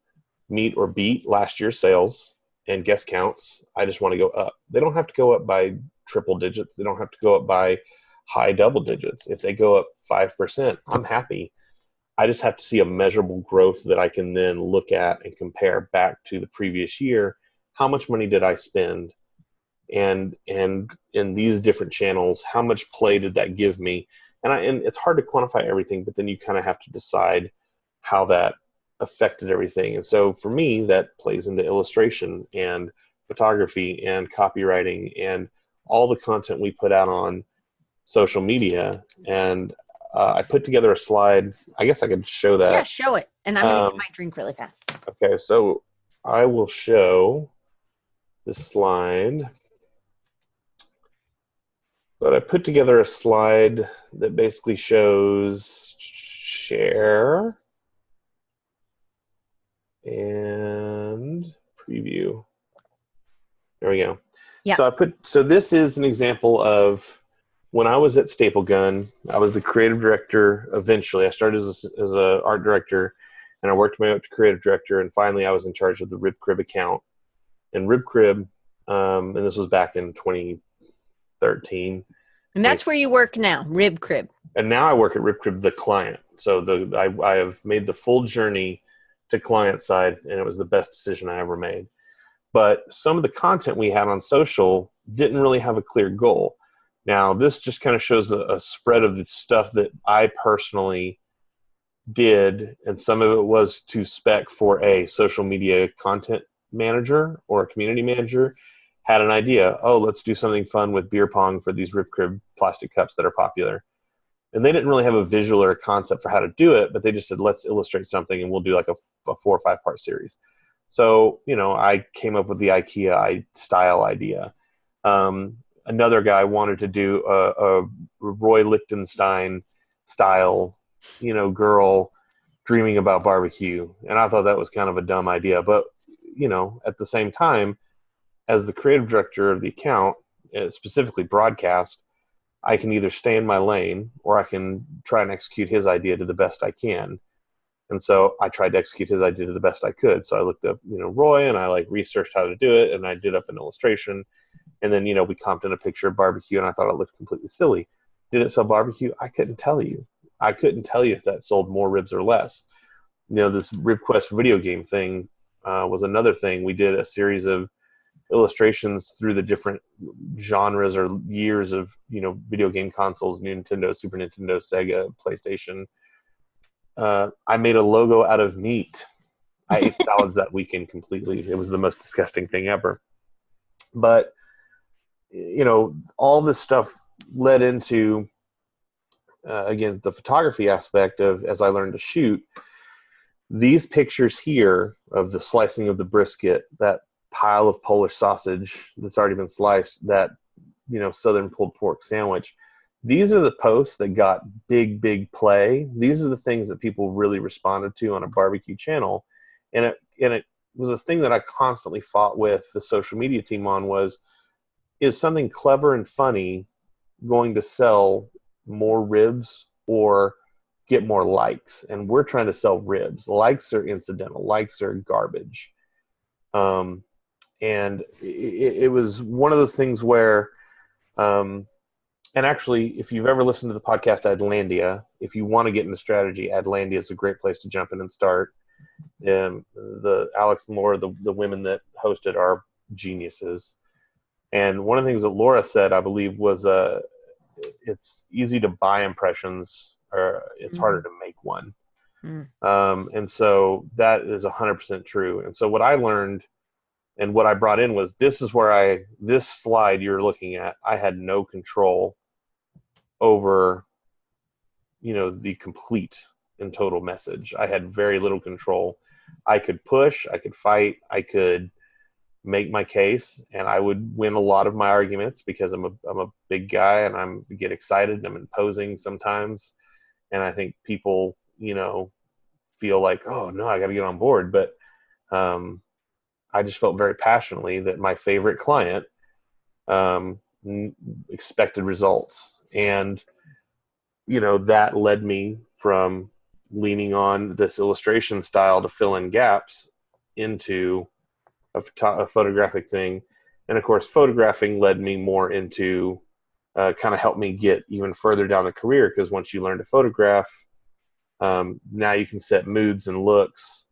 meet or beat last year's sales, and guest counts, I just want to go up. They don't have to go up by triple digits. They don't have to go up by high double digits. If they go up 5%, I'm happy. I just have to see a measurable growth that I can then look at and compare back to the previous year. How much money did I spend? And in these different channels, how much play did that give me? And it's hard to quantify everything, but then you kind of have to decide how that affected everything. And so for me, that plays into illustration and photography and copywriting and all the content we put out on social media. And I put together a slide. I guess I could show that. Yeah, show it. And I'm going to get my drink really fast. Okay, so I will show this slide. But I put together a slide that basically shows share and preview. There we go. Yeah. So this is an example of when I was at Staple Gun. I was the creative director eventually. I started as an art director, and I worked my way up to creative director, and finally I was in charge of the Rib Crib account. And Rib Crib, and this was back in 2013. And that's where you work now, Rib Crib. And now I work at Rib Crib, the client. So I have made the full journey to client side, and it was the best decision I ever made. But some of the content we had on social didn't really have a clear goal. Now, this just kind of shows a spread of the stuff that I personally did, and some of it was to spec for a social media content manager or a community manager. Had an idea, let's do something fun with beer pong for these Rib Crib plastic cups that are popular. And they didn't really have a visual or a concept for how to do it, but they just said, let's illustrate something and we'll do like a 4 or 5 part series. So, I came up with the IKEA style idea. Another guy wanted to do a Roy Lichtenstein style, girl dreaming about barbecue. And I thought that was kind of a dumb idea. But, at the same time, as the creative director of the account, specifically broadcast, I can either stay in my lane or I can try and execute his idea to the best I can. And so I tried to execute his idea to the best I could. So I looked up, Roy, and I researched how to do it, and I did up an illustration. And then, we comped in a picture of barbecue, and I thought it looked completely silly. Did it sell barbecue? I couldn't tell you. I couldn't tell you if that sold more ribs or less. This RibQuest video game thing was another thing. We did a series of illustrations through the different genres or years of video game consoles: Nintendo, Super Nintendo, Sega, PlayStation. I made a logo out of meat. I ate salads that weekend completely. It was the most disgusting thing ever. But all this stuff led into again the photography aspect of, as I learned to shoot, these pictures here of the slicing of the brisket, that pile of Polish sausage that's already been sliced, that southern pulled pork sandwich. These are the posts that got big play. These are the things that people really responded to on a barbecue channel, and it was this thing that I constantly fought with the social media team on: is something clever and funny going to sell more ribs or get more likes? And we're trying to sell ribs. Likes are incidental. Likes are garbage. And it was one of those things where, and actually, if you've ever listened to the podcast Adlandia, if you want to get into strategy, Adlandia is a great place to jump in and start. The Alex and Laura, the women that hosted, are geniuses. And one of the things that Laura said, I believe, was it's easy to buy impressions, or it's harder to make one. And so that is 100% true. And so what I learned and what I brought in was, this is where this slide you're looking at, I had no control over, the complete and total message. I had very little control. I could push, I could fight, I could make my case, and I would win a lot of my arguments because I'm a big guy and I get excited and I'm imposing sometimes. And I think people, feel like, oh no, I got to get on board. But I just felt very passionately that my favorite client expected results. And, that led me from leaning on this illustration style to fill in gaps into a photographic thing. And of course, photographing led me more into kind of helped me get even further down the career, because once you learn to photograph, now you can set moods and looks,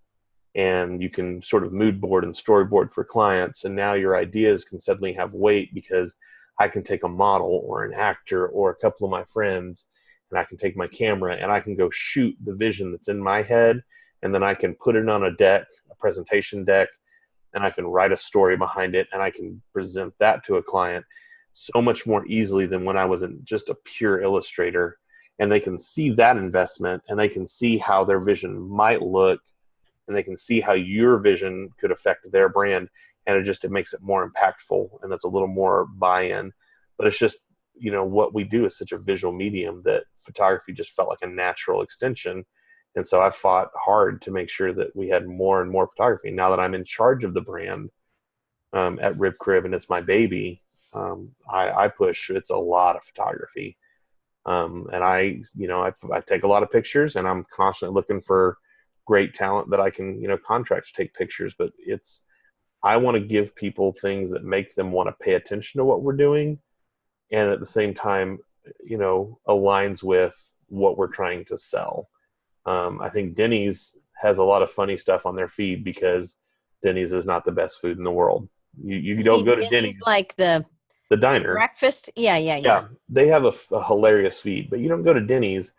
and you can sort of mood board and storyboard for clients. And now your ideas can suddenly have weight, because I can take a model or an actor or a couple of my friends, and I can take my camera and I can go shoot the vision that's in my head and then I can put it on a deck, a presentation deck, and I can write a story behind it, and I can present that to a client so much more easily than when I was just a pure illustrator. And they can see that investment, and they can see how their vision might look, and they can see how your vision could affect their brand. And it makes it more impactful, and it's a little more buy-in. But it's just, what we do is such a visual medium that photography just felt like a natural extension. And so I fought hard to make sure that we had more and more photography. Now that I'm in charge of the brand at Rib Crib, and it's my baby, I push. It's a lot of photography. And I take a lot of pictures, and I'm constantly looking for great talent that I can, contract to take pictures. But I want to give people things that make them want to pay attention to what we're doing, and at the same time, aligns with what we're trying to sell. I think Denny's has a lot of funny stuff on their feed because Denny's is not the best food in the world. You don't go to Denny's like the diner. Breakfast? Yeah. They have a hilarious feed, but you don't go to Denny's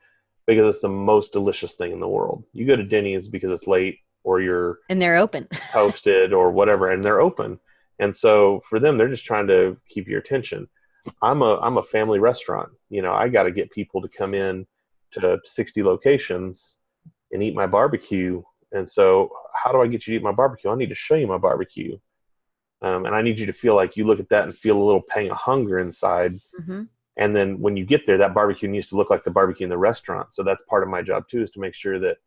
because it's the most delicious thing in the world. You go to Denny's because it's late, or and they're open, toasted or whatever, and they're open. And so for them, they're just trying to keep your attention. I'm a family restaurant. I got to get people to come in to 60 locations and eat my barbecue. And so how do I get you to eat my barbecue? I need to show you my barbecue. And I need you to feel like you look at that and feel a little pang of hunger inside. Mm-hmm. And then when you get there, that barbecue needs to look like the barbecue in the restaurant. So that's part of my job too, is to make sure that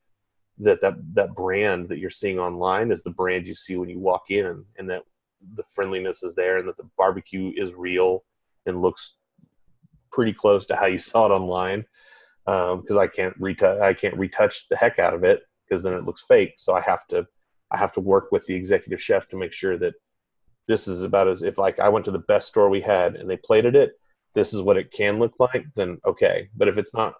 brand that you're seeing online is the brand you see when you walk in, and that the friendliness is there, and that the barbecue is real and looks pretty close to how you saw it online. Because I can't retouch the heck out of it, because then it looks fake. So I have to work with the executive chef to make sure that this is about as if like I went to the best store we had and they plated it, this is what it can look like, then okay. But if it's not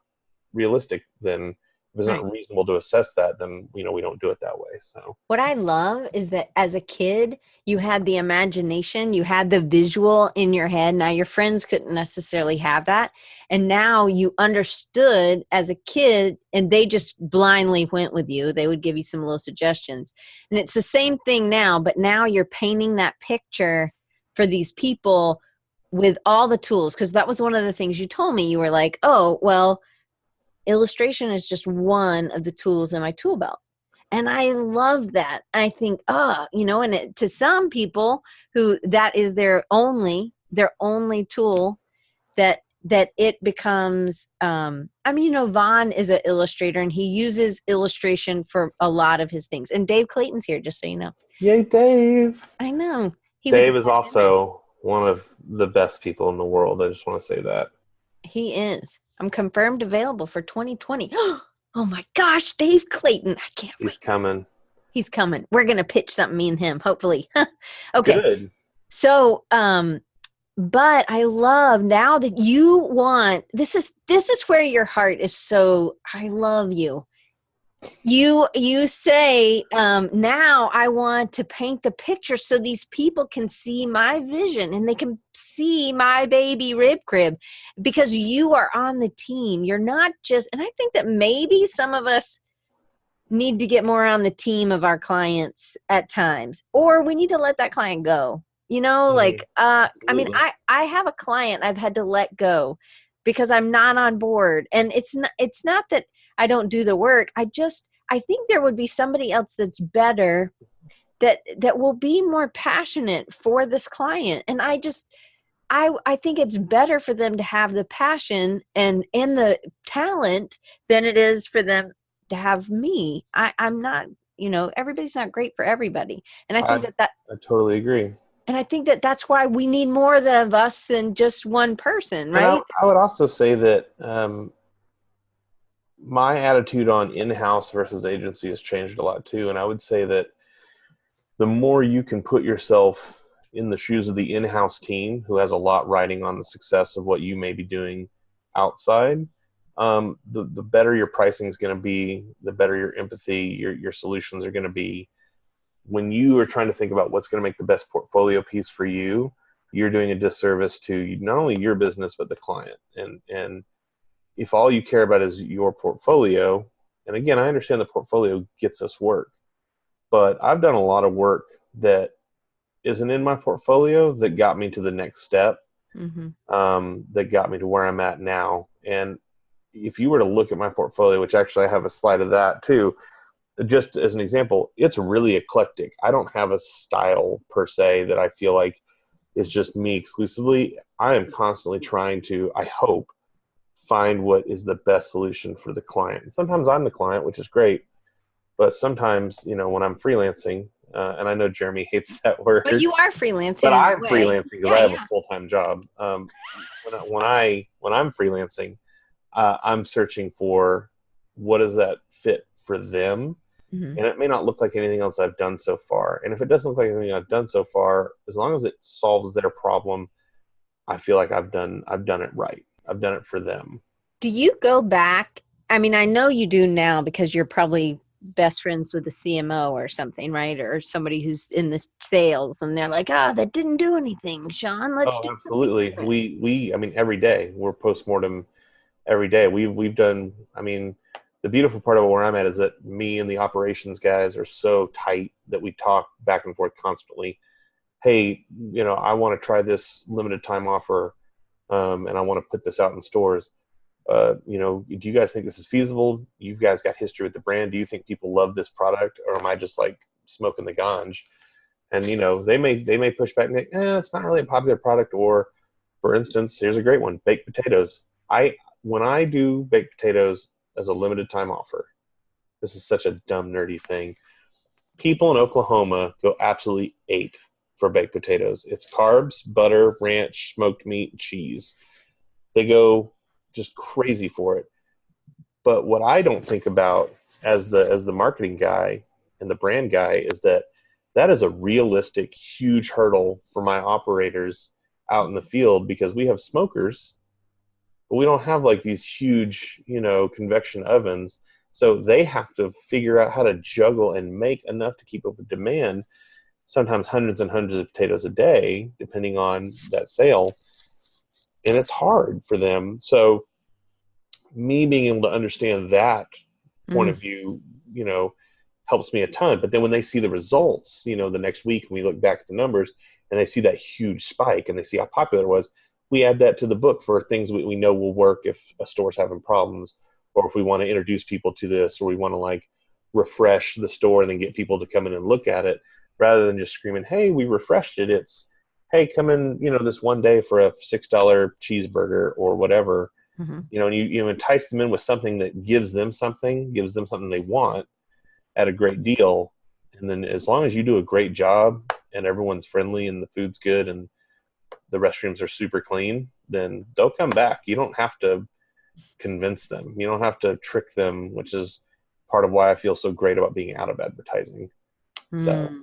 realistic, then if it's not reasonable to assess that, then we don't do it that way. So what I love is that as a kid, you had the imagination, you had the visual in your head. Now your friends couldn't necessarily have that. And now you understood as a kid, and they just blindly went with you. They would give you some little suggestions. And it's the same thing now, but now you're painting that picture for these people with all the tools. Because that was one of the things you told me. You were like, oh, well, illustration is just one of the tools in my tool belt. And I love that. I think, and to some people who that is their only tool, that it becomes, Vaughn is an illustrator, and he uses illustration for a lot of his things. And Dave Clayton's here, just so you know. Yay, Dave. I know. Dave is also one of the best people in the world. I just want to say that. He is. I'm confirmed available for 2020. Oh my gosh, Dave Clayton. I can't wait. He's coming. We're going to pitch something, me and him, hopefully. Okay. Good. So, but I love now that you want, this is where your heart is. So I love you. You say, now I want to paint the picture so these people can see my vision and they can see my baby Rib Crib, because you are on the team. You're not just, and I think that maybe some of us need to get more on the team of our clients at times, or we need to let that client go. I have a client I've had to let go because I'm not on board. And it's not that I don't do the work. I think there would be somebody else that's better, that will be more passionate for this client. And I think it's better for them to have the passion and the talent than it is for them to have me. I'm not, everybody's not great for everybody. And I think I totally agree. And I think that's why we need more of us than just one person, right? I would also say that my attitude on in-house versus agency has changed a lot too. And I would say that the more you can put yourself in the shoes of the in-house team, who has a lot riding on the success of what you may be doing outside, the better your pricing is going to be, the better your empathy, your solutions are going to be. When you are trying to think about what's going to make the best portfolio piece for you, you're doing a disservice to not only your business, but the client. And if all you care about is your portfolio, And again, I understand the portfolio gets us work, but I've done a lot of work that isn't in my portfolio that got me to the next step, that got me to where I'm at now. And if you were to look at my portfolio, which actually I have a slide of that too, just as an example, it's really eclectic. I don't have a style per se that I feel like is just me exclusively. I am constantly trying to, I hope, find what is the best solution for the client. And sometimes I'm the client, which is great. But sometimes, when I'm freelancing, and I know Jeremy hates that word, But you are freelancing. but in a I'm way. freelancing because I have a full-time job. When I'm freelancing, I'm searching for what does that fit for them, and it may not look like anything else I've done so far. And if it doesn't look like anything I've done so far, as long as it solves their problem, I feel like I've done it right. I've done it for them. Do you go back? I mean, I know you do now because you're probably best friends with the CMO or something, right? Or somebody who's in this sales, and they're like, that didn't do anything, Sean. Let's do absolutely. I mean, every day we're postmortem every day. We've done, I mean, the beautiful part of where I'm at is that me and the operations guys are so tight that we talk back and forth constantly. Hey, I want to try this limited time offer, and I want to put this out in stores. Do you guys think this is feasible? You guys got history with the brand. Do you think people love this product, or am I just like smoking the ganj? And they may push back and think, it's not really a popular product. Or, for instance, here's a great one: baked potatoes. When I do baked potatoes as a limited time offer, this is such a dumb nerdy thing. People in Oklahoma go absolutely ape for baked potatoes. It's carbs, butter, ranch, smoked meat, and cheese. They go just crazy for it. But what I don't think about as the marketing guy and the brand guy is that is a realistic, huge hurdle for my operators out in the field, because we have smokers, but we don't have like these huge, convection ovens. So they have to figure out how to juggle and make enough to keep up with demand, sometimes hundreds and hundreds of potatoes a day, depending on that sale. And it's hard for them. So me being able to understand that point of view, helps me a ton. But then when they see the results, the next week, when we look back at the numbers and they see that huge spike and they see how popular it was, we add that to the book for things we know will work if a store's having problems, or if we want to introduce people to this, or we want to like refresh the store and then get people to come in and look at it, rather than just screaming, hey, we refreshed it. It's, hey, come in, this one day for a $6 cheeseburger or whatever, and you entice them in with something that gives them something they want at a great deal. And then as long as you do a great job and everyone's friendly and the food's good and the restrooms are super clean, then they'll come back. You don't have to convince them. You don't have to trick them, which is part of why I feel so great about being out of advertising. So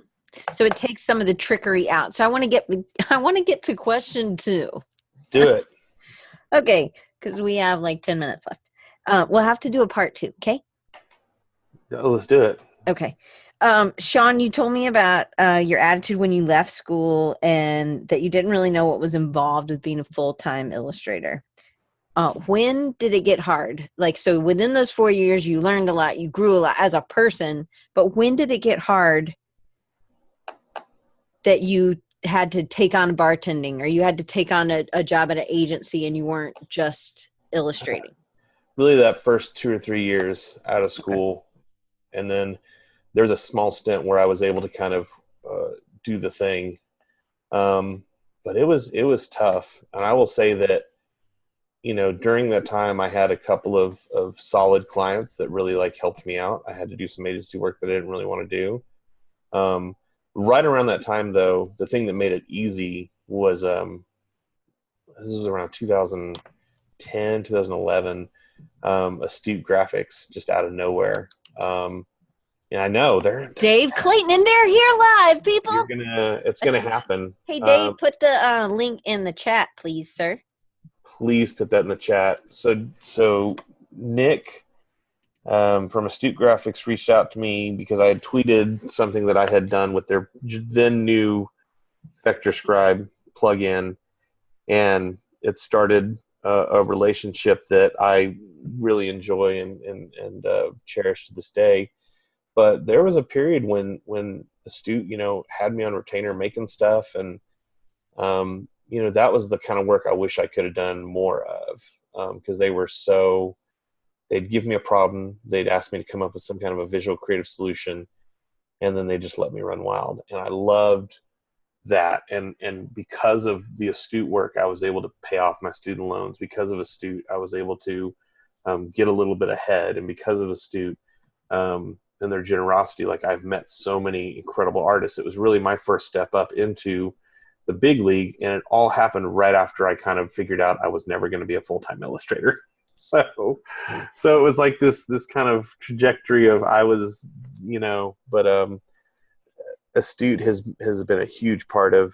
it takes some of the trickery out. So I want to get to question 2. Do it. Okay, because we have like 10 minutes left. We'll have to do a part 2. Okay. Let's do it. Okay. Sean, you told me about your attitude when you left school and that you didn't really know what was involved with being a full-time illustrator. When did it get hard? Like, so within those 4 years, you learned a lot, you grew a lot as a person, but when did it get hard that you had to take on bartending, or you had to take on a job at an agency and you weren't just illustrating? Really that first 2 or 3 years out of school. Okay. And then there was a small stint where I was able to kind of do the thing. But it was tough. And I will say that, during that time I had a couple of solid clients that really like helped me out. I had to do some agency work that I didn't really want to do. Right around that time though, the thing that made it easy was, this was around 2010, 2011, Astute Graphics, just out of nowhere. Yeah, I know they're Dave Clayton, and they're here live, people. It's gonna happen. Hey, Dave, put the link in the chat, please, sir. Please put that in the chat. So Nick from Astute Graphics reached out to me because I had tweeted something that I had done with their then new Vector Scribe plugin, and it started a relationship that I really enjoy and cherish to this day. But there was a period when Astute, had me on retainer making stuff, and that was the kind of work I wish I could have done more of, because they'd give me a problem, they'd ask me to come up with some kind of a visual creative solution, and then they just let me run wild. And I loved that. And because of the Astute work, I was able to pay off my student loans. Because of Astute, I was able to get a little bit ahead. And because of Astute and their generosity, like, I've met so many incredible artists. It was really my first step up into the big league, and it all happened right after I kind of figured out I was never going to be a full-time illustrator. So it was like this kind of trajectory of but Astute has been a huge part of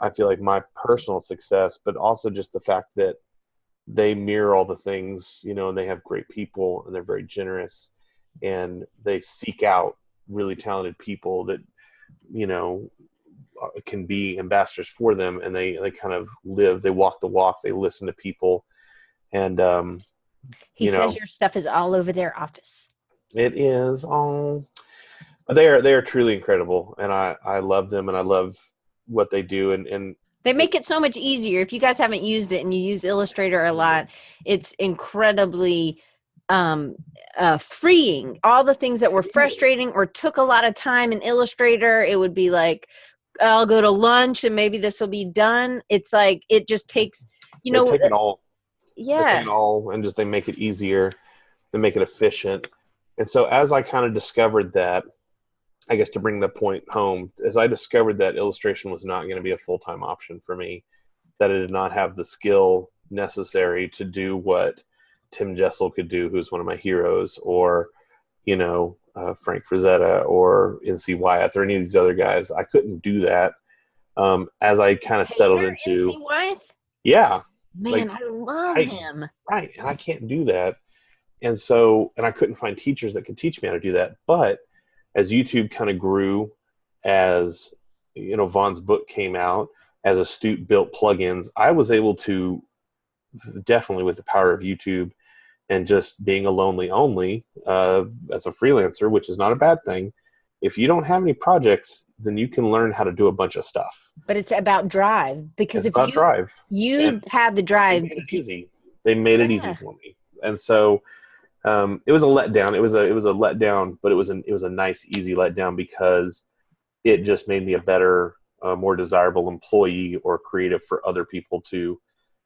I feel like my personal success, but also just the fact that they mirror all the things, and they have great people, and they're very generous, and they seek out really talented people that, can be ambassadors for them, and they kind of they walk the walk, they listen to people. And he says your stuff is all over their office. It is. Oh, they are truly incredible, and I love them, and I love what they do, and they make it so much easier. If you guys haven't used it and you use Illustrator a lot, it's incredibly freeing. All the things that were frustrating or took a lot of time in Illustrator, it would be like, I'll go to lunch and maybe this will be done. It's like, it just takes, they take it all. Yeah. They take it all and just, they make it easier. They make it efficient. And so as I kind of discovered that, I guess to bring the point home, as I discovered that illustration was not going to be a full-time option for me, that it did not have the skill necessary to do what Tim Jessel could do, who's one of my heroes, or, Frank Frazetta or NC Wyeth or any of these other guys. I couldn't do that. As I kind of settled into NC Wyeth? Yeah. Man, I love him. Right. And I can't do that. And I couldn't find teachers that could teach me how to do that. But as YouTube kind of grew, as Vaughn's book came out, as Astute built plugins, I was able to, definitely with the power of YouTube and just being a lonely only as a freelancer, which is not a bad thing. If you don't have any projects, then you can learn how to do a bunch of stuff. But it's about drive, because it's about drive. You have the drive. They made it easy. They made it easy for me, and so it was a letdown. It was a letdown, but it was a nice, easy letdown, because it just made me a better, more desirable employee or creative for other people to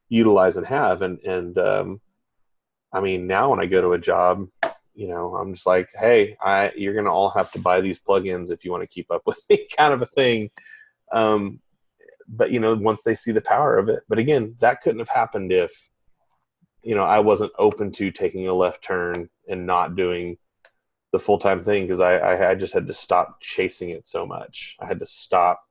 utilize and have. And I mean, now when I go to a job, I'm just like, hey, you're going to all have to buy these plugins if you want to keep up with me, kind of a thing. But, once they see the power of it. But again, that couldn't have happened if, I wasn't open to taking a left turn and not doing the full-time thing, because I just had to stop chasing it so much. I had to stop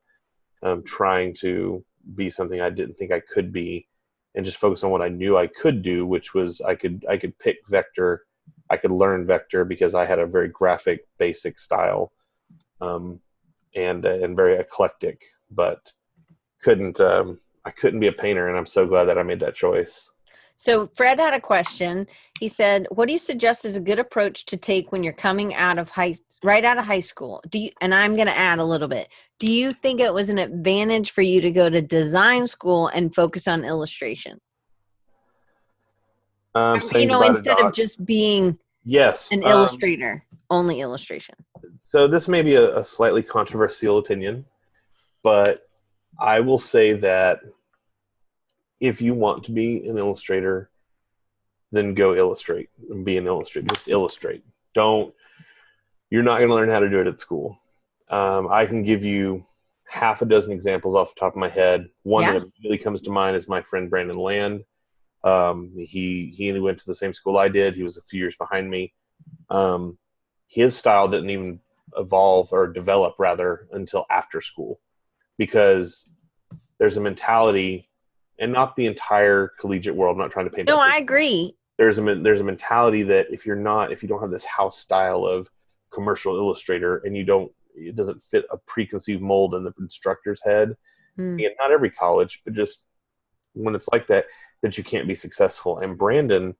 trying to be something I didn't think I could be, and just focus on what I knew I could do, which was I could pick vector. I could learn vector because I had a very graphic, basic style, and very eclectic, but I couldn't be a painter, and I'm so glad that I made that choice. So Fred had a question. He said, what do you suggest is a good approach to take when you're coming right out of high school? And I'm going to add a little bit. Do you think it was an advantage for you to go to design school and focus on illustration? Instead of just being an illustrator, only illustration. So this may be a slightly controversial opinion, but I will say that if you want to be an illustrator, then go illustrate and be an illustrator. Just illustrate. You're not going to learn how to do it at school. I can give you half a dozen examples off the top of my head. One that really comes to mind is my friend Brandon Land. He went to the same school I did. He was a few years behind me. His style didn't even evolve or develop rather until after school, because there's a mentality, and not the entire collegiate world. I'm not trying to paint. No, I agree. There's a mentality that if you don't have this house style of commercial illustrator, and it doesn't fit a preconceived mold in the instructor's head. And not every college, but just when it's like that, that you can't be successful. And Brandon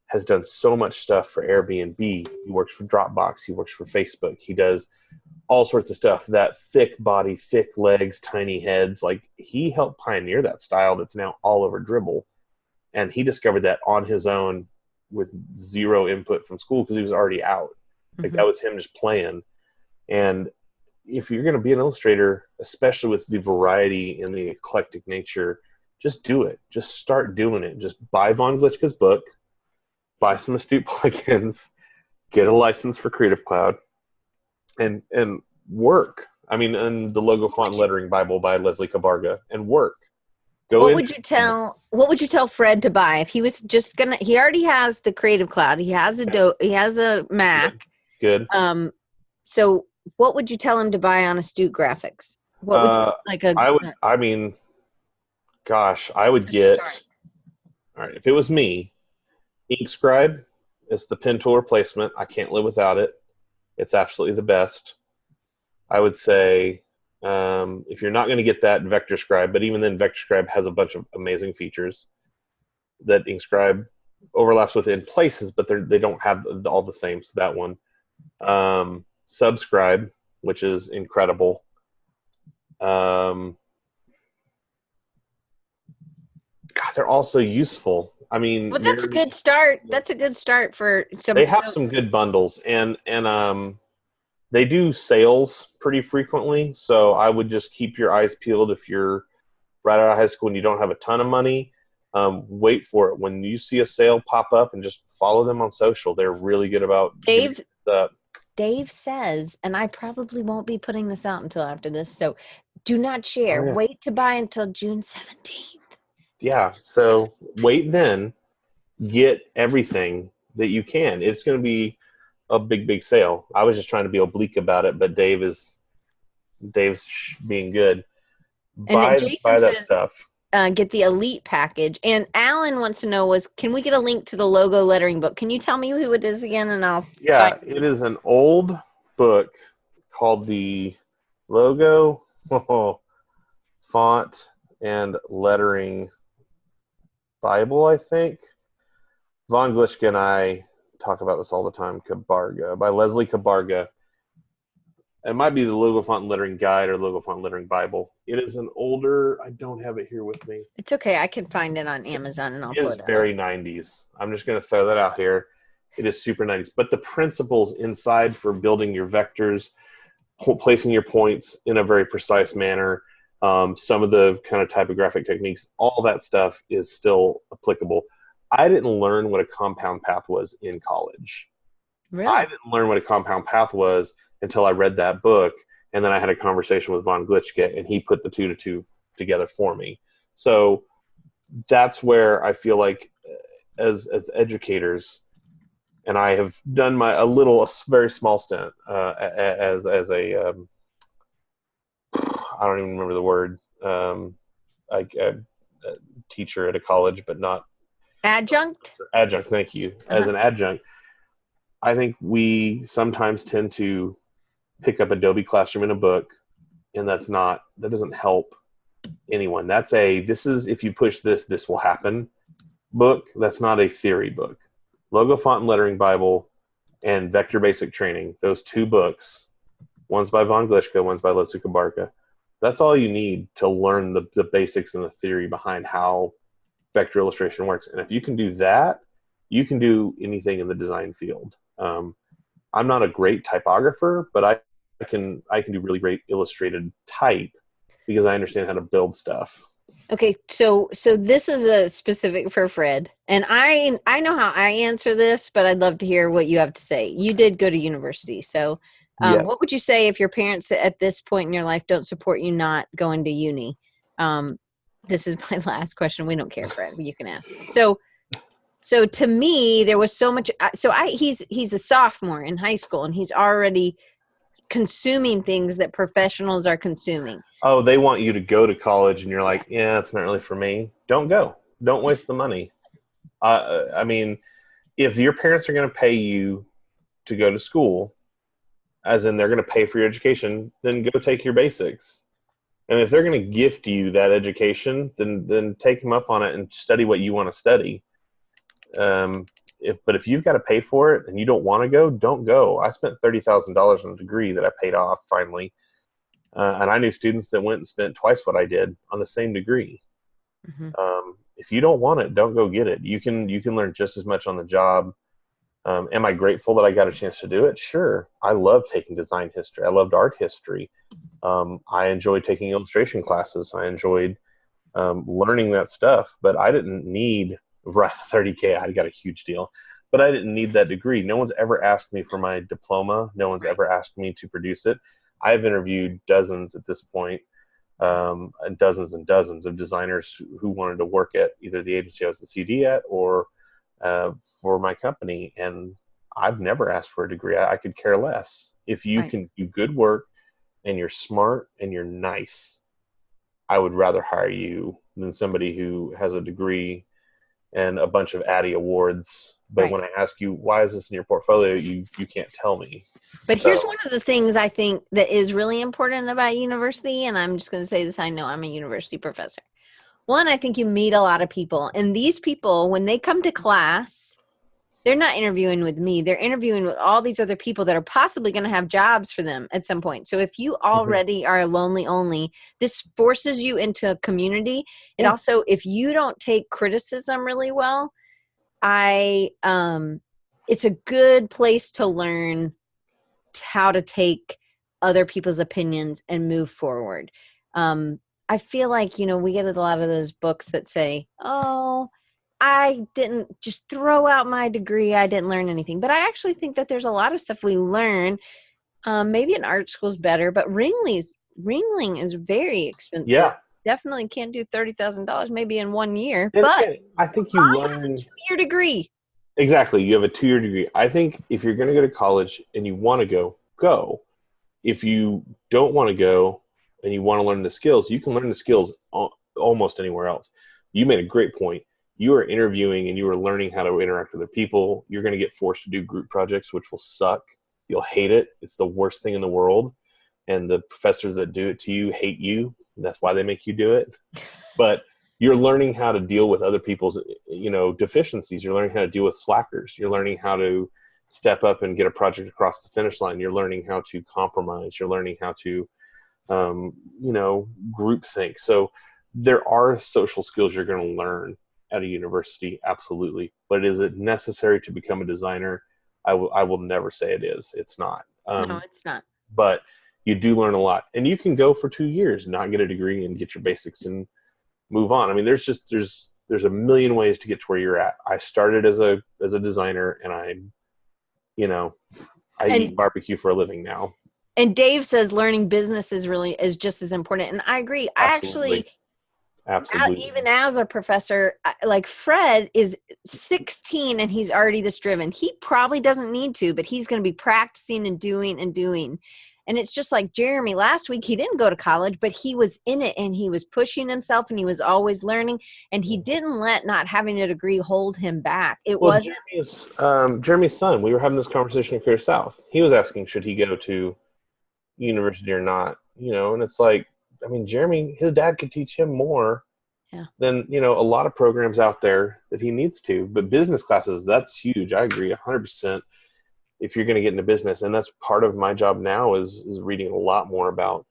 has done so much stuff for Airbnb. He works for Dropbox. He works for Facebook. He does all sorts of stuff. That thick body, thick legs, tiny heads. Like, he helped pioneer that style that's now all over Dribbble. And he discovered that on his own with zero input from school because he was already out. Like, that was him just playing. And if you're going to be an illustrator, especially with the variety and the eclectic nature, just do it. Just start doing it. Just buy Von Glitchka's book, buy some Astute plugins, get a license for Creative Cloud, and work. I mean, and the Logo Font and Lettering Bible by Leslie Cabarga, and work. What would you tell Fred to buy if he was just gonna? He already has the Creative Cloud. He has a Mac. Good. So what would you tell him to buy on Astute Graphics? What would I would get. All right, if it was me, Inkscribe is the pen tool replacement. I can't live without it. It's absolutely the best. I would say, if you're not going to get that, VectorScribe, but even then, VectorScribe has a bunch of amazing features that Inkscribe overlaps with in places, but they don't have all the same. So that one. Subscribe, which is incredible. God, they're also useful. I mean, well, that's a good start. That's a good start for some. They have some good bundles, and they do sales pretty frequently. So I would just keep your eyes peeled if you're right out of high school and you don't have a ton of money. Wait for it. When you see a sale pop up, and just follow them on social. They're really good about Dave says, and I probably won't be putting this out until after this, so do not share. Oh, yeah. Wait to buy until June 17th. Yeah, so wait then. Get everything that you can. It's going to be a big sale. I was just trying to be oblique about it, but Dave's being good. Buy that stuff. Get the Elite package. And Alan wants to know can we get a link to the logo lettering book? Can you tell me who it is again? And I'll it is an old book called the Logo Font and Lettering Bible, I think. Von Glitchka and I talk about this all the time. Cabarga, by Leslie Cabarga. It might be the Logo Font and Lettering Guide or Logo Font and Lettering Bible. It is an older. I don't have it here with me. It's okay. I can find it on Amazon and I'll put it. It is very 90s. I'm just going to throw that out here. It is super 90s. But the principles inside for building your vectors, placing your points in a very precise manner, some of the kind of typographic techniques, all that stuff is still applicable. I didn't learn what a compound path was in college. Really? I didn't learn what a compound path was until I read that book, and then I had a conversation with Von Glitchka, and he put the two to two together for me. So that's where I feel like, as educators, and I have done a very small stint as a I don't even remember the word, a teacher at a college, but not adjunct. Adjunct, thank you. As an adjunct, I think we sometimes tend to pick up Adobe Classroom in a book, and that doesn't help anyone. This is if you push this will happen book. That's not a theory book. Logo Font and Lettering Bible and Vector Basic Training, those two books, one's by Von Glitchka, one's by Leslie Cabarga. That's all you need to learn the basics and the theory behind how vector illustration works. And if you can do that, you can do anything in the design field. I'm not a great typographer, but I can do really great illustrated type because I understand how to build stuff. Okay, so this is a specific for Fred, and I know how I answer this, but I'd love to hear what you have to say. You did go to university, so Yes. What would you say if your parents at this point in your life don't support you not going to uni? This is my last question. We don't care, Fred. You can ask. So to me, there was so much. He's a sophomore in high school, and he's already consuming things that professionals are consuming. Oh, they want you to go to college, and you're like, yeah, it's not really for me. Don't go. Don't waste the money. I mean, if your parents are going to pay you to go to school, as in they're going to pay for your education, then go take your basics. And if they're going to gift you that education, then take them up on it and study what you want to study. But if you've got to pay for it and you don't want to go, don't go. I spent $30,000 on a degree that I paid off finally. And I knew students that went and spent twice what I did on the same degree. Mm-hmm. If you don't want it, don't go get it. You can learn just as much on the job. Am I grateful that I got a chance to do it? Sure. I love taking design history. I loved art history. I enjoyed taking illustration classes. I enjoyed learning that stuff, but I didn't need right 30K. I got a huge deal, but I didn't need that degree. No one's ever asked me for my diploma. No one's ever asked me to produce it. I've interviewed dozens at this point, and dozens of designers who wanted to work at either the agency I was the CD at or for my company. And I've never asked for a degree. I could care less. If you can do good work and you're smart and you're nice, I would rather hire you than somebody who has a degree and a bunch of Addy awards. But when I ask you, why is this in your portfolio? You can't tell me. But here's one of the things I think that is really important about university. And I'm just going to say this. I know I'm a university professor. One, I think you meet a lot of people. And these people, when they come to class, they're not interviewing with me. They're interviewing with all these other people that are possibly going to have jobs for them at some point. So if you already are lonely only, this forces you into a community. And also, if you don't take criticism really well, it's a good place to learn how to take other people's opinions and move forward. I feel like, we get a lot of those books that say, oh, I didn't just throw out my degree. I didn't learn anything. But I actually think that there's a lot of stuff we learn. Maybe an art school's better, but Ringling is very expensive. Yeah. Definitely can't do $30,000 maybe in 1 year. And but again, I think you learn a 2-year degree. Exactly. You have a 2-year degree. I think if you're going to go to college and you want to go. If you don't want to go and you want to learn the skills, you can learn the skills almost anywhere else. You made a great point. You are interviewing and you are learning how to interact with other people. You're going to get forced to do group projects, which will suck. You'll hate it. It's the worst thing in the world. And the professors that do it to you hate you. That's why they make you do it. But you're learning how to deal with other people's, deficiencies. You're learning how to deal with slackers. You're learning how to step up and get a project across the finish line. You're learning how to compromise. You're learning how to, group think. So there are social skills you're going to learn at a university, absolutely. But is it necessary to become a designer? I will never say it is. It's not. No, it's not. But you do learn a lot, and you can go for 2 years, not get a degree, and get your basics and move on. I mean, there's a million ways to get to where you're at. I started as a designer, and I eat barbecue for a living now. And Dave says learning business is just as important, and I agree. Absolutely. Even as a professor, like Fred is 16 and he's already this driven. He probably doesn't need to, but he's going to be practicing and doing. And it's just like Jeremy last week, he didn't go to college, but he was in it and he was pushing himself and he was always learning, and he didn't let not having a degree hold him back. Jeremy's son, we were having this conversation in Clear South. He was asking, should he go to university or not? And it's like, I mean, Jeremy, his dad could teach him more than, a lot of programs out there that he needs to. But business classes, that's huge. I agree 100%. If you're going to get into business, and that's part of my job now is reading a lot more about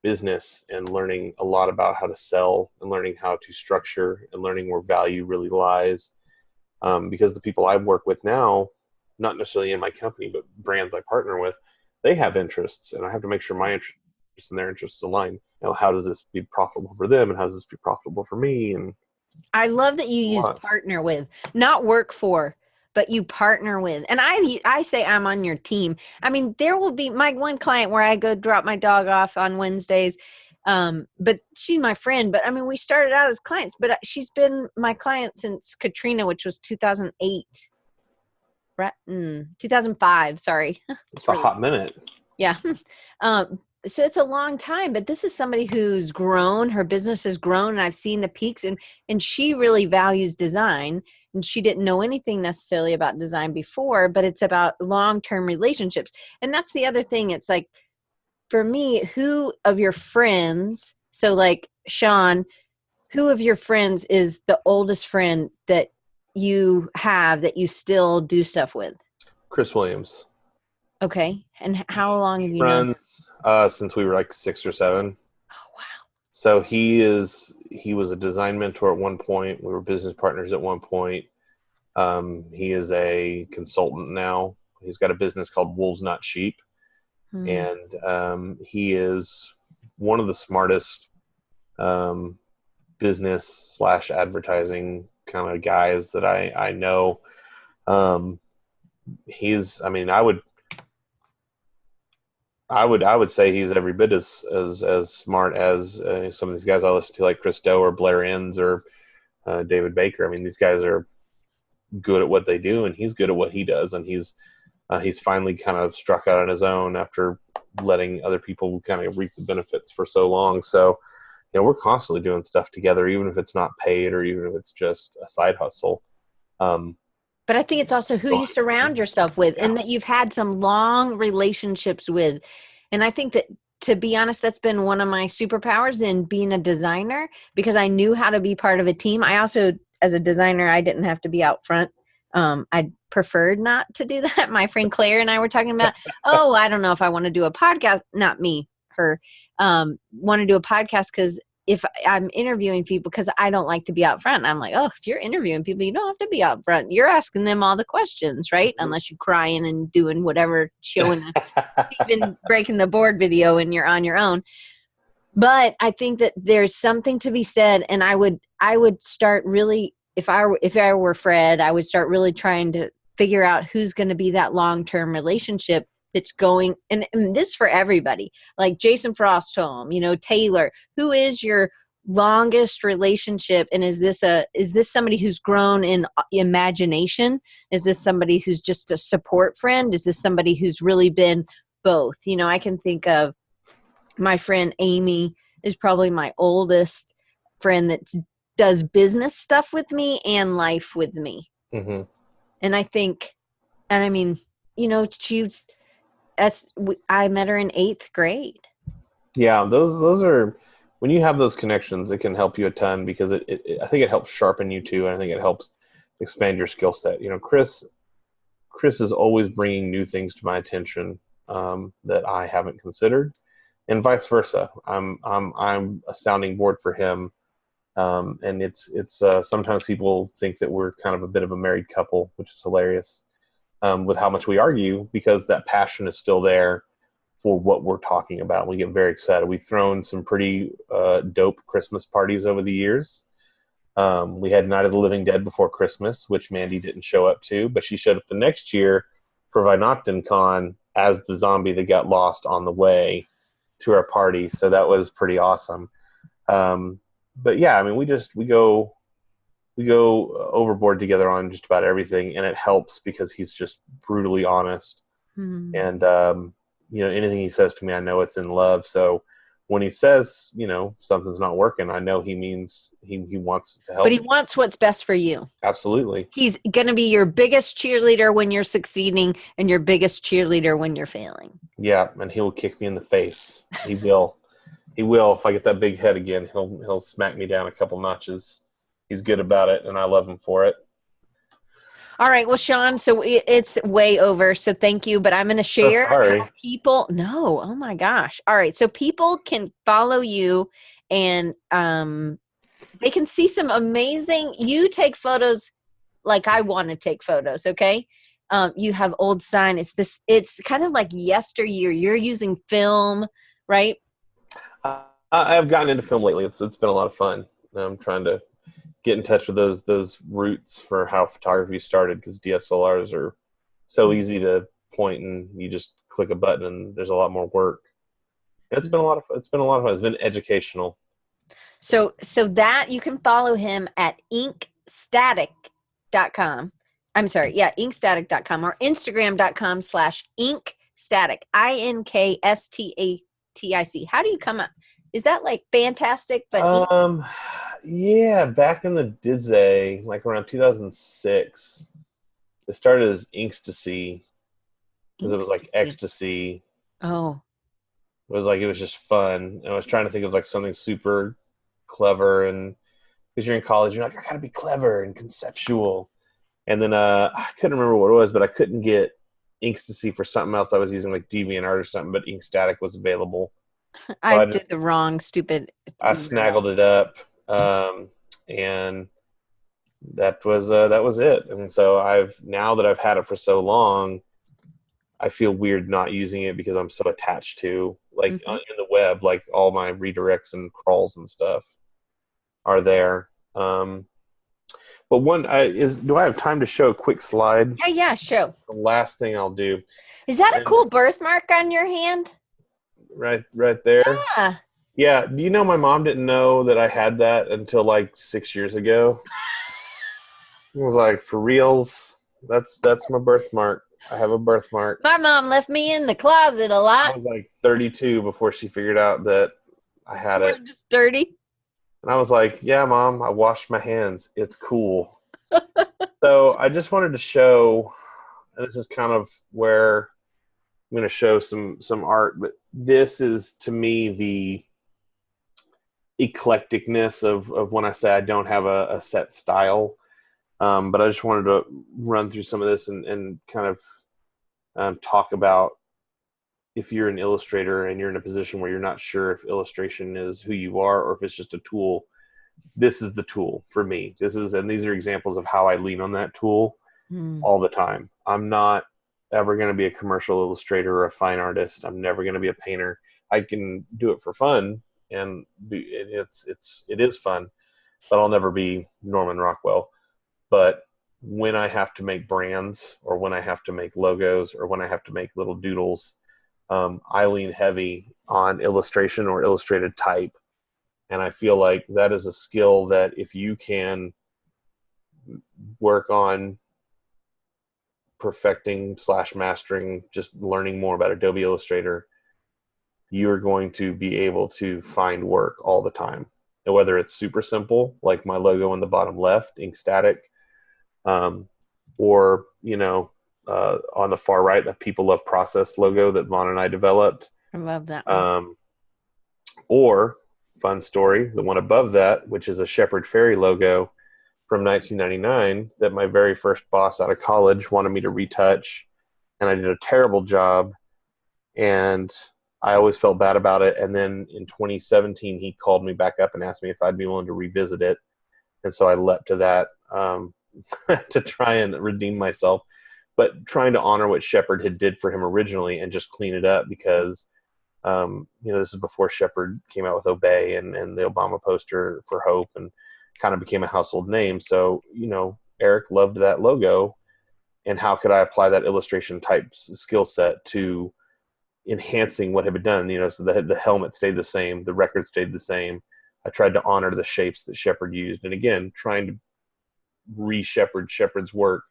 business and learning a lot about how to sell and learning how to structure and learning where value really lies. Because the people I work with now, not necessarily in my company, but brands I partner with, they have interests, and I have to make sure my interests and their interests align. How does this be profitable for them, and how does this be profitable for me? And I love that you use partner with, not work for, but you partner with. And I say I'm on your team. I mean, there will be my one client where I go drop my dog off on Wednesdays. But she's my friend. But I mean, we started out as clients, but she's been my client since Katrina, which was 2008. Right? 2005. Sorry. It's a hot minute. Yeah. So it's a long time, but this is somebody who's grown. Her business has grown, and I've seen the peaks, and she really values design. And she didn't know anything necessarily about design before, but it's about long-term relationships. And that's the other thing. It's like, for me, who of your friends So like Sean, who of your friends is the oldest friend that you have that you still do stuff with? Chris Williams. Okay. And how long have you known? Friends since we were like 6 or 7. Oh, wow. So he was a design mentor at one point. We were business partners at one point. He is a consultant now. He's got a business called Wolves Not Sheep, Hmm. and he is one of the smartest business slash advertising kind of guys that I know. Um, I mean, I would say he's every bit as smart as some of these guys I listen to, like Chris Doe or Blair Enns or David Baker. I mean, these guys are good at what they do, and he's good at what he does, and he's finally kind of struck out on his own after letting other people kind of reap the benefits for so long. So, we're constantly doing stuff together, even if it's not paid or even if it's just a side hustle. Um, But I think it's also who you surround yourself with and that you've had some long relationships with. And I think that, to be honest, that's been one of my superpowers in being a designer, because I knew how to be part of a team. I also, as a designer, I didn't have to be out front. I preferred not to do that. My friend Claire and I were talking about, oh, I don't know if I want to do a podcast. Not me, her. Want to do a podcast because if I'm interviewing people, because I don't like to be out front. I'm like, oh, if you're interviewing people, you don't have to be out front. You're asking them all the questions, right? Unless you're crying and doing whatever, showing even breaking the board video and you're on your own. But I think that there's something to be said, and I would start really, if I were Fred, I would start really trying to figure out who's going to be that long-term relationship that's going, and this for everybody, like Jason Frost home, Taylor, who is your longest relationship, and is this somebody who's grown in imagination? Is this somebody who's just a support friend? Is this somebody who's really been both? I can think of my friend Amy is probably my oldest friend that does business stuff with me and life with me. mm-hmm. And I think, and I mean, she's, I met her in 8th grade. Yeah, those are, when you have those connections, it can help you a ton because I think it helps sharpen you too, and I think it helps expand your skill set. Chris is always bringing new things to my attention that I haven't considered, and vice versa. I'm a sounding board for him, and it's sometimes people think that we're kind of a bit of a married couple, which is hilarious, with how much we argue because that passion is still there for what we're talking about. We get very excited. We've thrown some pretty dope Christmas parties over the years. We had Night of the Living Dead before Christmas, which Mandy didn't show up to, but she showed up the next year for Vinoctin Con as the zombie that got lost on the way to our party. So that was pretty awesome. But yeah, I mean, we go overboard together on just about everything, and it helps because he's just brutally honest. Hmm. And anything he says to me, I know it's in love. So when he says, something's not working, I know he means he wants to help. But he wants what's best for you. Absolutely. He's going to be your biggest cheerleader when you're succeeding and your biggest cheerleader when you're failing. Yeah, and he will kick me in the face. He will. He will. If I get that big head again, he'll smack me down a couple notches. He's good about it, and I love him for it. All right. Well, Sean, so it's way over. So thank you. But I'm going to share how people. No. Oh my gosh. All right. So people can follow you, and they can see some amazing. You take photos like I want to take photos. Okay. You have old sign. It's kind of like yesteryear. You're using film, right? I've gotten into film lately. It's been a lot of fun. I'm trying to get in touch with those roots for how photography started, because DSLRs are so easy to point and you just click a button and there's a lot more work. It's been a lot of fun. It's been educational. So that you can follow him at inkstatic.com. I'm sorry. Yeah. Inkstatic.com or Instagram.com/inkstatic. INKSTATIC. How do you come up? Is that like fantastic? But yeah, back in the day, like around 2006, it started as Inkstasy because it was like ecstasy. Oh, it was just fun. And I was trying to think of like something super clever, and because you're in college, you're like, I gotta be clever and conceptual. And then I couldn't remember what it was, but I couldn't get Inkstasy for something else. I was using like DeviantArt or something, but Inkstatic was available. So I did the wrong stupid I URL. snaggled it up, and that was it. And so now that I've had it for so long, I feel weird not using it because I'm so attached to like Mhm. in the web, like all my redirects and crawls and stuff are there. But do I have time to show a quick slide? Yeah, yeah, show. The last thing I'll do, Is that a and cool birthmark on your hand? right there. Yeah. Yeah. Do you know my mom didn't know that I had that until like 6 years ago? I was like, for reals? That's my birthmark. I have a birthmark. My mom left me in the closet a I lot. was like 32 before she figured out that I You had were it. just dirty. And I was like, yeah, Mom, I washed my hands. It's cool. So I just wanted to show, and this is kind of where I'm going to show some art, but this is to me the eclecticness of when I say I don't have a set style. But I just wanted to run through some of this and kind of talk about if you're an illustrator and you're in a position where you're not sure if illustration is who you are or if it's just a tool. This is the tool for me. And these are examples of how I lean on that tool Hmm. all the time. I'm not ever going to be a commercial illustrator or a fine artist. I'm never going to be a painter. I can do it for fun, and it is fun, but I'll never be Norman Rockwell. But when I have to make brands, or when I have to make logos, or when I have to make little doodles, I lean heavy on illustration or illustrated type. And I feel like that is a skill that if you can work on perfecting / mastering, just learning more about Adobe Illustrator, you're going to be able to find work all the time. And whether it's super simple, like my logo in the bottom left, ink static, or, on the far right, the People Love Process logo that Vaughn and I developed. I love that one. Or, fun story, the one above that, which is a Shepherd Ferry logo from 1999 that my very first boss out of college wanted me to retouch, and I did a terrible job, and I always felt bad about it. And then in 2017, he called me back up and asked me if I'd be willing to revisit it, and so I leapt to that to try and redeem myself, but trying to honor what Shepherd had did for him originally and just clean it up because this is before Shepherd came out with Obey and the Obama poster for Hope and kind of became a household name. So, Eric loved that logo, and how could I apply that illustration type skill set to enhancing what had been done? So the helmet stayed the same, the record stayed the same. I tried to honor the shapes that Shepherd used, and again, trying to Shepherd's work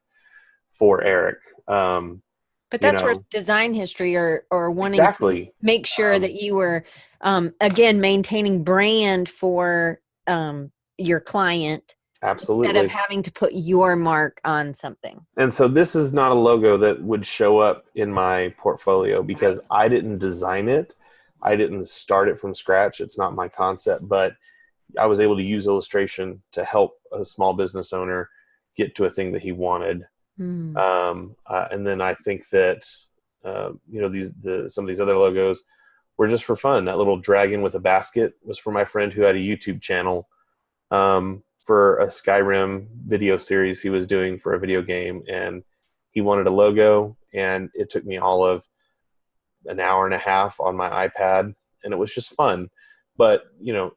for Eric. But You that's where know, design history or wanting to exactly. make sure that you were again maintaining brand for your client instead of Absolutely. having to put your mark on something. And so this is not a logo that would show up in my portfolio because Right. I didn't design it. I didn't start it from scratch. It's not my concept, but I was able to use illustration to help a small business owner get to a thing that he wanted. Mm. And then I think that some of these other logos were just for fun. That little dragon with a basket was for my friend who had a YouTube channel for a Skyrim video series he was doing for a video game, and he wanted a logo, and it took me all of an hour and a half on my iPad, and it was just fun. But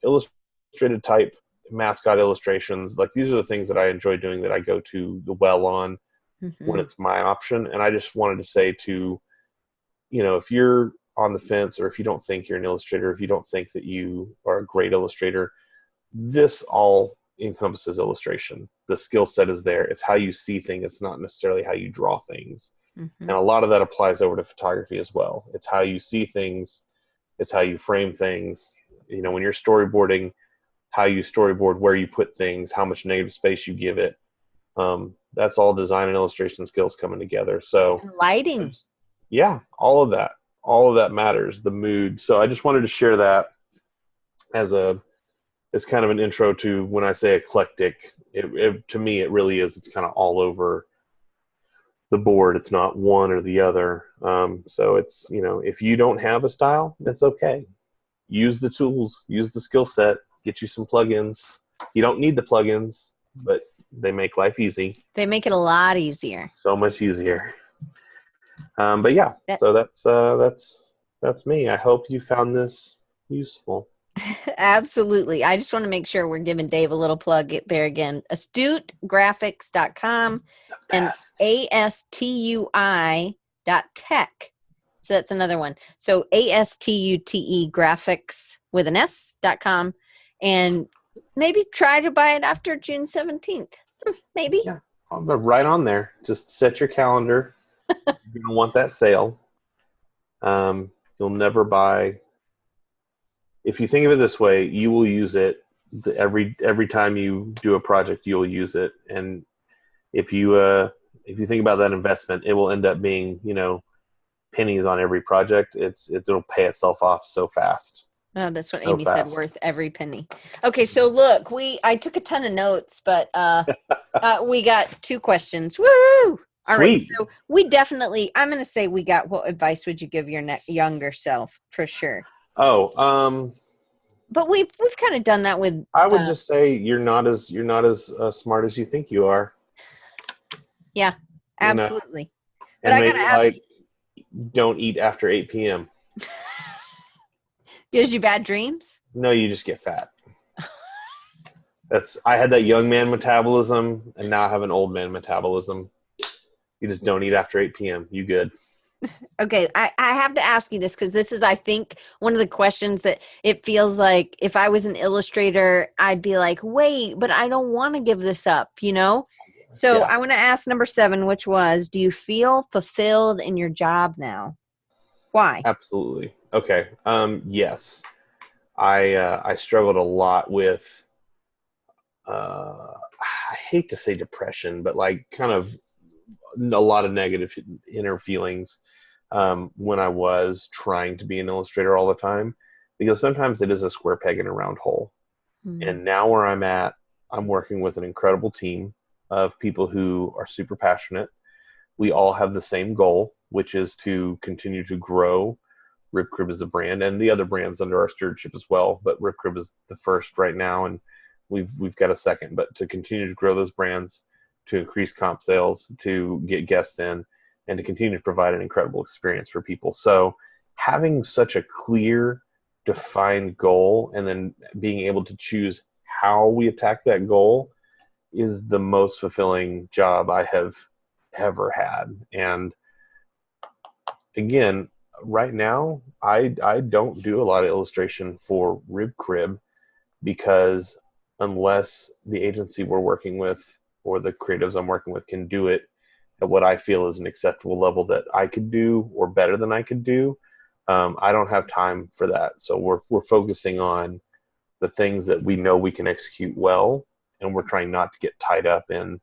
illustrated type, mascot illustrations, like these are the things that I enjoy doing, that I go to the well on when Hmm. it's my option. And I just wanted to say to, if you're on the fence, or if you don't think you're an illustrator, if you don't think that you are a great illustrator, this all encompasses illustration. The skill set is there. It's how you see things. It's not necessarily how you draw things. Hmm. And a lot of that applies over to photography as well. It's how you see things. It's how you frame things. When you're storyboarding, how you storyboard, where you put things, how much negative space you give it. That's all design and illustration skills coming together. So And lighting. yeah, all of that. all of that matters, the mood. So I just wanted to share that as kind of an intro to when I say eclectic. To me, it really is. It's kind of all over the board. It's not one or the other. So it's, if you don't have a style, it's okay. Use the tools, use the skill set, get you some plugins. You don't need the plugins, but they make life easy. They make it a lot easier. So much easier. But yeah, so that's me. I hope you found this useful. Absolutely. I just want to make sure we're giving Dave a little plug there again. AstuteGraphics.com and ASTUI.tech. So that's another one. So ASTUTE graphics with an S.com, and maybe try to buy it after June 17th. Maybe. Yeah, they're right on there. Just set your calendar. You're going to want that sale. You'll never buy. If you think of it this way, you will use it every time you do a project. You'll use it, and if you think about that investment, it will end up being pennies on every project. It'll pay itself off so fast. Oh, that's what Amy said. Worth every penny. Okay, so look, I took a ton of notes, but we got 2 questions. Woo! All right, so we definitely. I'm going to say we got. What advice would you give your younger self for sure? Oh, but we've kind of done that with. I would just say you're not as smart as you think you are. Yeah, absolutely. But I gotta ask. Don't eat after 8 p.m. Gives you bad dreams? No, you just get fat. I had that young man metabolism, and now I have an old man metabolism. You just don't eat after 8 p.m. You good. Okay, I have to ask you this because this is, I think, one of the questions that it feels like if I was an illustrator, I'd be like, wait, but I don't want to give this up, So yeah. I want to ask number 7, which was, do you feel fulfilled in your job now? Why? Absolutely. Okay. Yes. I struggled a lot with, I hate to say depression, but like kind of a lot of negative inner feelings when I was trying to be an illustrator all the time, because sometimes it is a square peg in a round hole. Mm-hmm. And now where I'm at, I'm working with an incredible team of people who are super passionate. We all have the same goal, which is to continue to grow Rib Crib as a brand, and the other brands under our stewardship as well. But Rib Crib is the first right now, and we've got a second. But to continue to grow those brands, to increase comp sales, to get guests in, and to continue to provide an incredible experience for people. So having such a clear, defined goal, and then being able to choose how we attack that goal is the most fulfilling job I have ever had. And again, right now, I don't do a lot of illustration for Rib Crib, because unless the agency we're working with or the creatives I'm working with can do it at what I feel is an acceptable level that I could do, or better than I could do, I don't have time for that. So we're focusing on the things that we know we can execute well, and we're trying not to get tied up in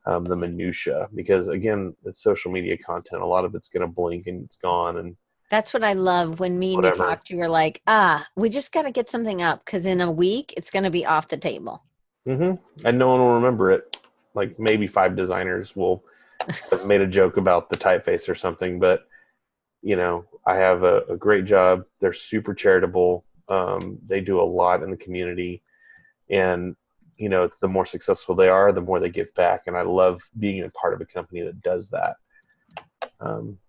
the minutia, because again, the social media content, a lot of it's going to blink and it's gone. And that's what I love when me and you talk to. You're like, we just got to get something up, because in a week it's going to be off the table. Mm-hmm. And no one will remember it. Like maybe 5 designers will have made a joke about the typeface or something, but I have a great job. They're super charitable. They do a lot in the community, and it's the more successful they are, the more they give back. And I love being a part of a company that does that.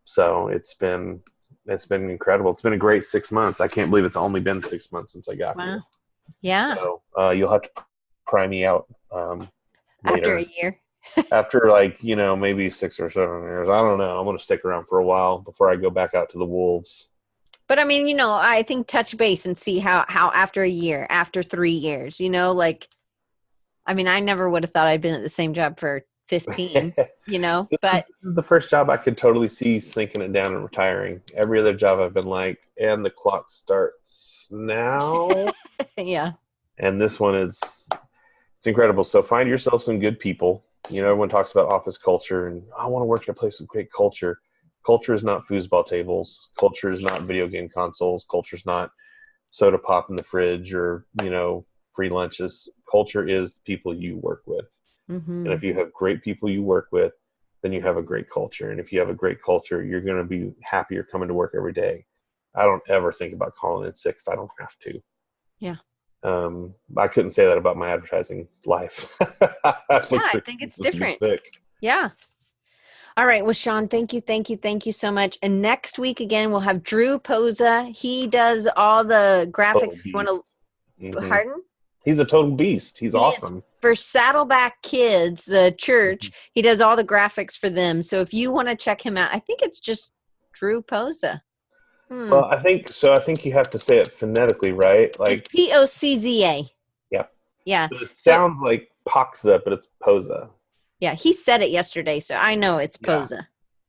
So it's been incredible. It's been a great 6 months. I can't believe it's only been 6 months since I got here. Yeah. So you'll have to pry me out later. After a year. After maybe 6 or 7 years. I don't know. I'm going to stick around for a while before I go back out to the wolves. But I mean, I think touch base and see how after a year, after 3 years, I never would have thought I'd been at the same job for 15, but this is the first job I could totally see sinking it down and retiring. Every other job I've been like, and the clock starts now. Yeah. And this one it's incredible. So find yourself some good people. Everyone talks about office culture, and I want to work in a place with great culture. Culture is not foosball tables. Culture is not video game consoles. Culture is not soda pop in the fridge or, free lunches. Culture is people you work with. Mm-hmm. And if you have great people you work with, then you have a great culture. And if you have a great culture, you're going to be happier coming to work every day. I don't ever think about calling in sick if I don't have to. Yeah. I couldn't say that about my advertising life. I think it's different. Yeah. All right. Well, Sean, thank you so much. And next week, again, we'll have Drew Posa. He does all the graphics. If you want to, pardon? He's a total beast. He's awesome. For Saddleback Kids, the church, he does all the graphics for them. So if you want to check him out, I think it's just Drew Posa. Well, I think so. I think you have to say it phonetically, right? Like it's P-O-C-Z-A. Yeah. Yeah. So it sounds like Poxa, but it's Posa. Yeah, he said it yesterday, so I know it's Posa. Yeah.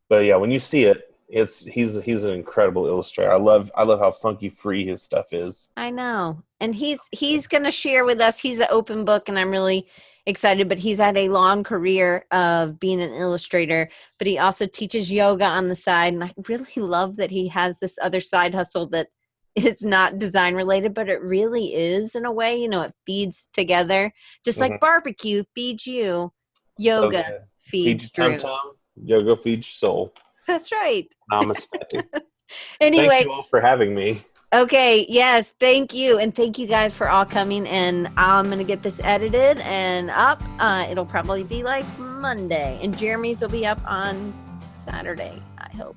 But yeah, when you see it, he's an incredible illustrator. I love how funky free his stuff is. I know. And he's going to share with us. He's an open book, and I'm really excited, but he's had a long career of being an illustrator, but he also teaches yoga on the side, and I really love that he has this other side hustle that is not design related, but it really is in a way. It feeds together. Just like barbecue feeds you, yoga feeds Drew. Yoga feeds your soul. That's right. Namaste. Anyway. Thank you all for having me. Okay, yes, thank you. And thank you guys for all coming. And I'm going to get this edited and up. It'll probably be like Monday. And Jeremy's will be up on Saturday, I hope.